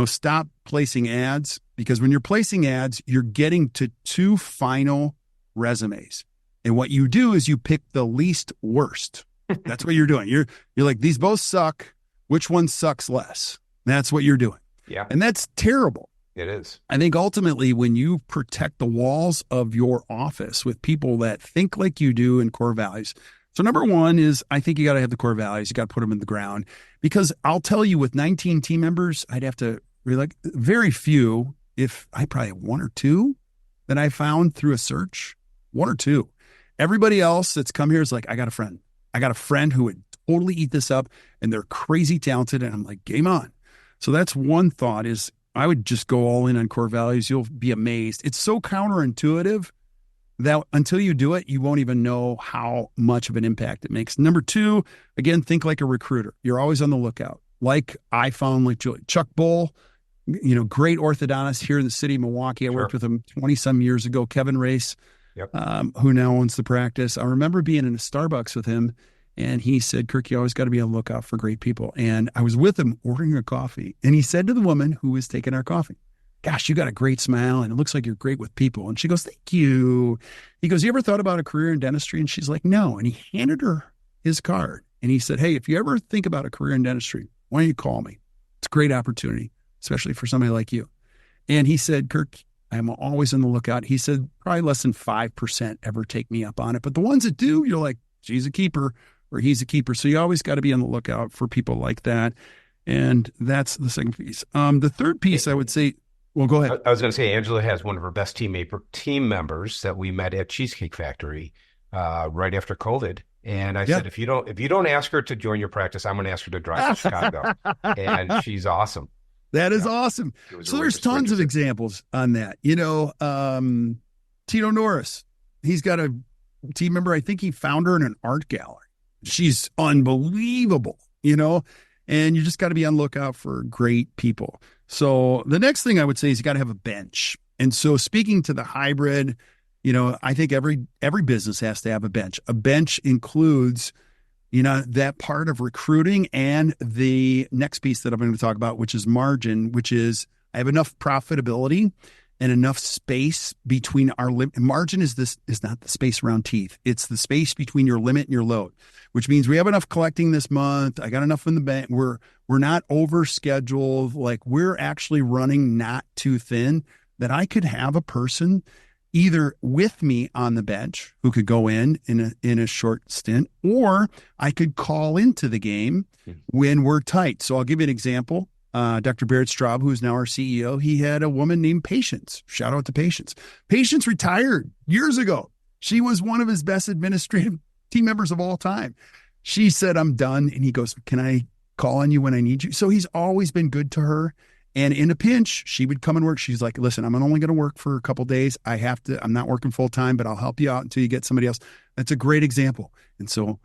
stop placing ads, because when you're placing ads, you're getting to two final resumes. And what you do is you pick the least worst. That's what you're doing. You're like, these both suck. Which one sucks less? That's what you're doing. Yeah. And that's terrible. It is. I think ultimately when you protect the walls of your office with people that think like you do in core values. So number one is, I think you got to have the core values. You got to put them in the ground, because I'll tell you, with 19 team members, I'd have to very few, if I probably have one or two that I found through a search, one or two. Everybody else that's come here is like, I got a friend who would totally eat this up, and they're crazy talented. And I'm like, game on. So that's one thought, is I would just go all in on core values. You'll be amazed. It's so counterintuitive that until you do it, you won't even know how much of an impact it makes. Number two, again, think like a recruiter. You're always on the lookout. Like I found like Chuck Bull, great orthodontist here in the city of Milwaukee. I worked with him 20 some years ago. Kevin Race, who now owns the practice. I remember being in a Starbucks with him, and he said, Kirk, you always got to be on the lookout for great people. And I was with him ordering a coffee, and he said to the woman who was taking our coffee, gosh, you got a great smile, and it looks like you're great with people. And she goes, thank you. He goes, you ever thought about a career in dentistry? And she's like, no. And he handed her his card, and he said, hey, if you ever think about a career in dentistry, why don't you call me? It's a great opportunity, especially for somebody like you. And he said, Kirk, I'm always on the lookout. He said, probably less than 5% ever take me up on it. But the ones that do, you're like, she's a keeper, or he's a keeper. So you always got to be on the lookout for people like that. And that's the second piece. The third piece, I would say, well, go ahead. I was going to say, Angela has one of her best team members that we met at Cheesecake Factory right after COVID. And I said, if you don't ask her to join your practice, I'm going to ask her to drive to Chicago. And she's awesome. That is awesome. So there's tons of examples on that. Tito Norris, he's got a team member. I think he found her in an art gallery. She's unbelievable, and you just got to be on lookout for great people. So the next thing I would say is you got to have a bench. And so speaking to the hybrid, I think every business has to have a bench. A bench includes, that part of recruiting and the next piece that I'm going to talk about, which is margin, which is I have enough profitability and enough space between our limit. Margin is not the space around teeth. It's the space between your limit and your load, which means we have enough collecting this month. I got enough in the bank. We're not over scheduled. Like, we're actually running not too thin, that I could have a person either with me on the bench who could go in a short stint, or I could call into the game when we're tight. So I'll give you an example. Dr. Barrett Straub, who is now our CEO, he had a woman named Patience. Shout out to Patience. Patience retired years ago. She was one of his best administrative team members of all time. She said, I'm done. And he goes, can I call on you when I need you? So he's always been good to her. And in a pinch, she would come and work. She's like, listen, I'm only going to work for a couple of days. I'm not working full time, but I'll help you out until you get somebody else. That's a great example. And so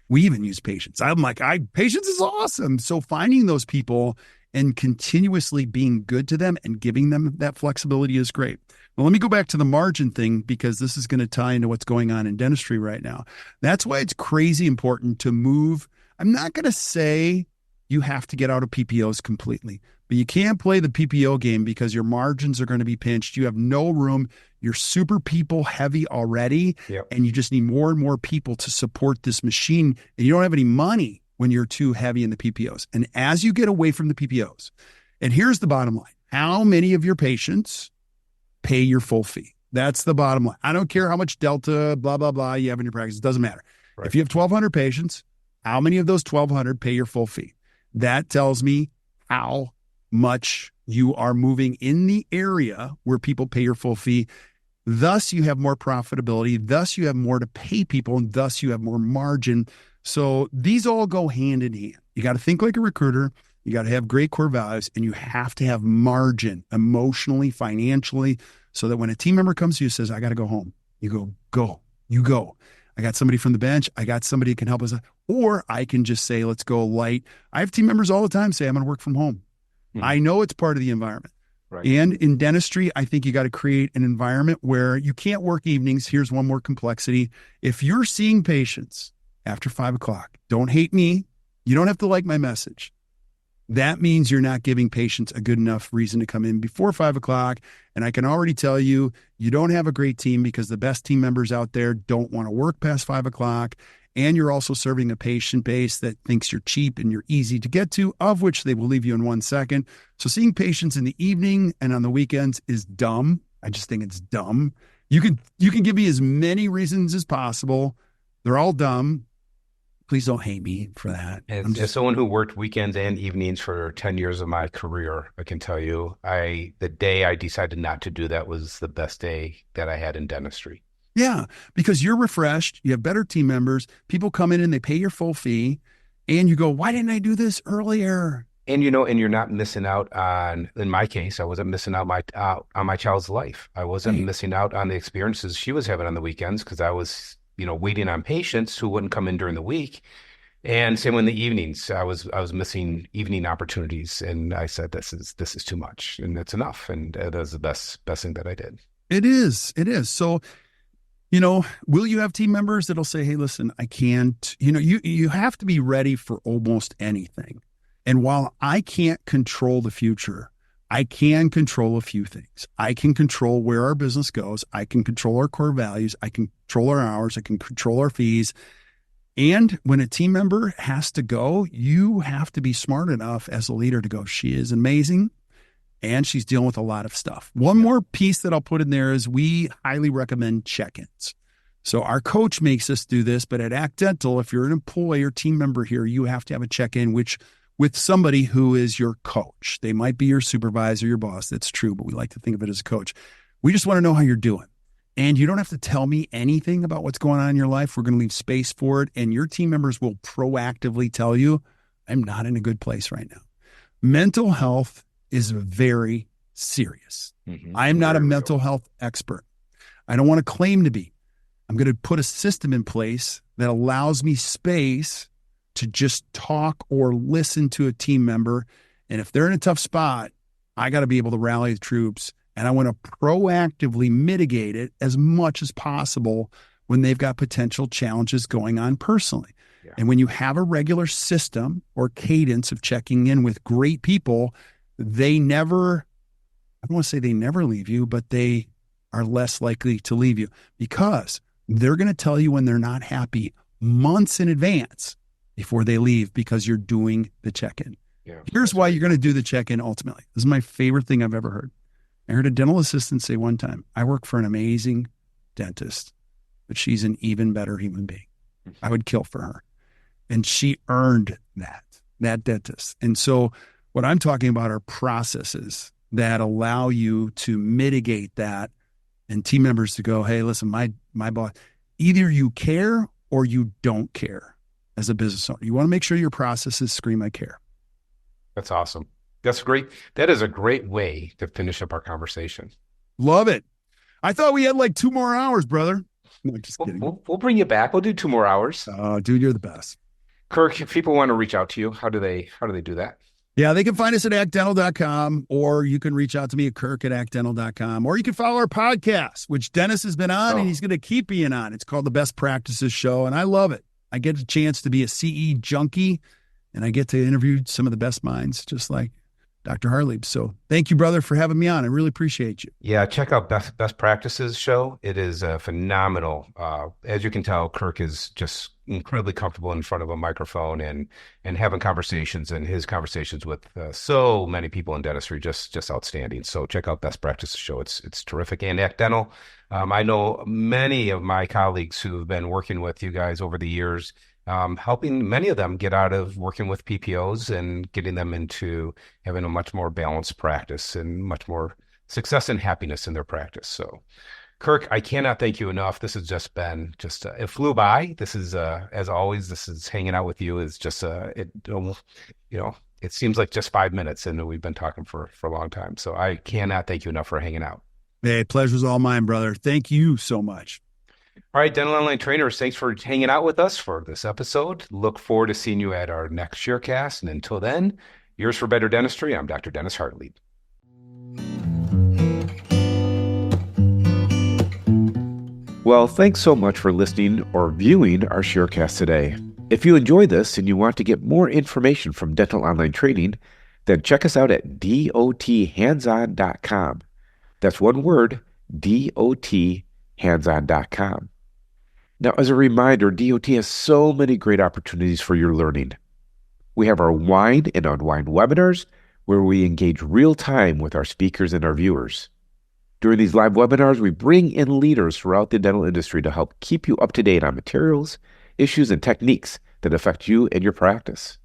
we even use Patience. I'm like, Patience is awesome. So finding those people and continuously being good to them and giving them that flexibility is great. Well, let me go back to the margin thing, because this is going to tie into what's going on in dentistry right now. That's why it's crazy important to move. I'm not going to say you have to get out of PPOs completely, but you can't play the PPO game because your margins are going to be pinched. You have no room. You're super people heavy already, and you just need more and more people to support this machine, and you don't have any money when you're too heavy in the PPOs. And as you get away from the PPOs, and here's the bottom line, how many of your patients pay your full fee? That's the bottom line. I don't care how much delta, blah, blah, blah you have in your practice. It doesn't matter. Right. If you have 1,200 patients, how many of those 1,200 pay your full fee? That tells me how much you are moving in the area where people pay your full fee. Thus, you have more profitability. Thus, you have more to pay people, and thus you have more margin. So these all go hand in hand. You got to think like a recruiter. You got to have great core values, and you have to have margin emotionally, financially, so that when a team member comes to you and says, I got to go home, you go. I got somebody from the bench. I got somebody who can help us. Or I can just say, let's go light. I have team members all the time say, I'm going to work from home. I know it's part of the environment. Right. And in dentistry, I think you got to create an environment where you can't work evenings. Here's one more complexity. If you're seeing patients after 5 o'clock, don't hate me. You don't have to like my message. That means you're not giving patients a good enough reason to come in before 5 o'clock. And I can already tell you, you don't have a great team, because the best team members out there don't want to work past 5 o'clock. And you're also serving a patient base that thinks you're cheap and you're easy to get to, of which they will leave you in 1 second. So seeing patients in the evening and on the weekends is dumb. I just think it's dumb. You can give me as many reasons as possible. They're all dumb. Please don't hate me for that. As someone who worked weekends and evenings for 10 years of my career, I can tell you, the day I decided not to do that was the best day that I had in dentistry. Yeah, because you're refreshed, you have better team members, people come in and they pay your full fee, and you go, why didn't I do this earlier? And you're not missing out on, in my case, I wasn't missing out on my child's life. I wasn't missing out on the experiences she was having on the weekends, because I was, waiting on patients who wouldn't come in during the week. And same in the evenings, I was missing evening opportunities, and I said, this is too much, and it's enough. And that was the best thing that I did. It is. So, will you have team members that'll say, hey, listen, I can't, you have to be ready for almost anything. And while I can't control the future, I can control a few things. I can control where our business goes. I can control our core values. I can control our hours. I can control our fees. And when a team member has to go, you have to be smart enough as a leader to go, she is amazing, and she's dealing with a lot of stuff. One more piece that I'll put in there is we highly recommend check-ins. So our coach makes us do this, but at Act Dental, if you're an employee or team member here, you have to have a check-in, with somebody who is your coach. They might be your supervisor, your boss. That's true, but we like to think of it as a coach. We just want to know how you're doing. And you don't have to tell me anything about what's going on in your life. We're going to leave space for it. And your team members will proactively tell you, I'm not in a good place right now. Mental health is very serious. I am not a mental health expert. I don't want to claim to be. I'm going to put a system in place that allows me space to just talk or listen to a team member. And if they're in a tough spot, I got to be able to rally the troops, and I want to proactively mitigate it as much as possible when they've got potential challenges going on personally. Yeah. And when you have a regular system or cadence of checking in with great people, they never I don't want to say they never leave you, but they are less likely to leave you because they're going to tell you when they're not happy months in advance before they leave because you're doing the check-in. Yeah, Here's why you're going to do the check-in ultimately. This is my favorite thing I've ever heard. I heard a dental assistant say one time, I work for an amazing dentist, but she's an even better human being. I would kill for her. And she earned that dentist. And so what I'm talking about are processes that allow you to mitigate that and team members to go, hey, listen, my boss, either you care or you don't care as a business owner. You want to make sure your processes scream, I care. That's awesome. That's great. That is a great way to finish up our conversation. Love it. I thought we had like 2 more hours, brother. No, just kidding. We'll bring you back. We'll do 2 more hours. Dude, you're the best. Kirk, if people want to reach out to you, how do they do that? Yeah, they can find us at actdental.com, or you can reach out to me at kirk@actdental.com, or you can follow our podcast, which Dennis has been on and he's going to keep being on. It's called the Best Practices Show, and I love it. I get a chance to be a CE junkie, and I get to interview some of the best minds, just like Dr. Hartlieb. So thank you, brother, for having me on. I really appreciate you. Yeah, check out Best Practices Show. It is phenomenal. As you can tell, Kirk is just incredibly comfortable in front of a microphone and having conversations, and his conversations with so many people in dentistry just outstanding. So check out Best Practices Show. It's terrific. And Act Dental, I know many of my colleagues who have been working with you guys over the years, helping many of them get out of working with PPOs and getting them into having a much more balanced practice and much more success and happiness in their practice. So, Kirk, I cannot thank you enough. This has just been it flew by. This is, as always, this is hanging out with you is just, it seems like just 5 minutes and we've been talking for a long time. So I cannot thank you enough for hanging out. Hey, pleasure's all mine, brother. Thank you so much. All right, Dental Online Trainers, thanks for hanging out with us for this episode. Look forward to seeing you at our next Sharecast. And until then, yours for better dentistry. I'm Dr. Dennis Hartlieb. Well, thanks so much for listening or viewing our Sharecast today. If you enjoy this and you want to get more information from Dental Online Training, then check us out at dothandson.com. That's one word, dothandson.com. Now, as a reminder, DOT has so many great opportunities for your learning. We have our Wind and Unwind webinars where we engage real time with our speakers and our viewers. During these live webinars, we bring in leaders throughout the dental industry to help keep you up to date on materials, issues, and techniques that affect you and your practice.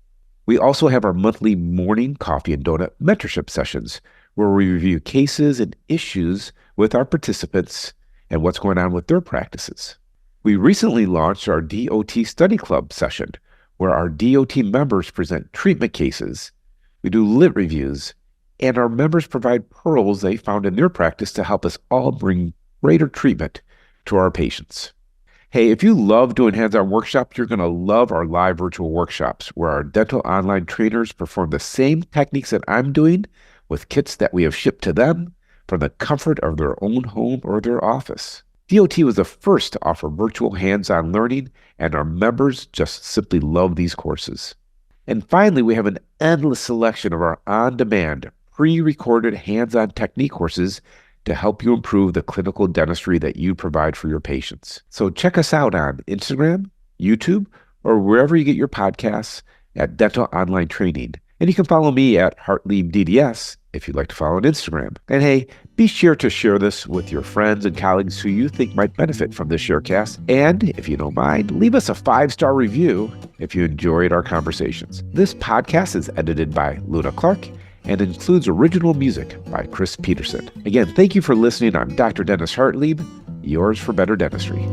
We also have our monthly morning coffee and donut mentorship sessions where we review cases and issues with our participants and what's going on with their practices. We recently launched our DOT Study Club session, where our DOT members present treatment cases, we do lit reviews, and our members provide pearls they found in their practice to help us all bring greater treatment to our patients. Hey, if you love doing hands-on workshops, you're going to love our live virtual workshops, where our dental online trainers perform the same techniques that I'm doing with kits that we have shipped to them from the comfort of their own home or their office. DOT was the first to offer virtual hands-on learning, and our members just simply love these courses. And finally, we have an endless selection of our on-demand, pre-recorded hands-on technique courses to help you improve the clinical dentistry that you provide for your patients. So check us out on Instagram, YouTube, or wherever you get your podcasts at Dental Online Training. And you can follow me at Hartlieb DDS if you'd like to follow on Instagram. And hey, be sure to share this with your friends and colleagues who you think might benefit from this Sharecast. And if you don't mind, leave us a 5-star review if you enjoyed our conversations. This podcast is edited by Luna Clark and includes original music by Chris Peterson. Again, thank you for listening. I'm Dr. Dennis Hartlieb, yours for better dentistry.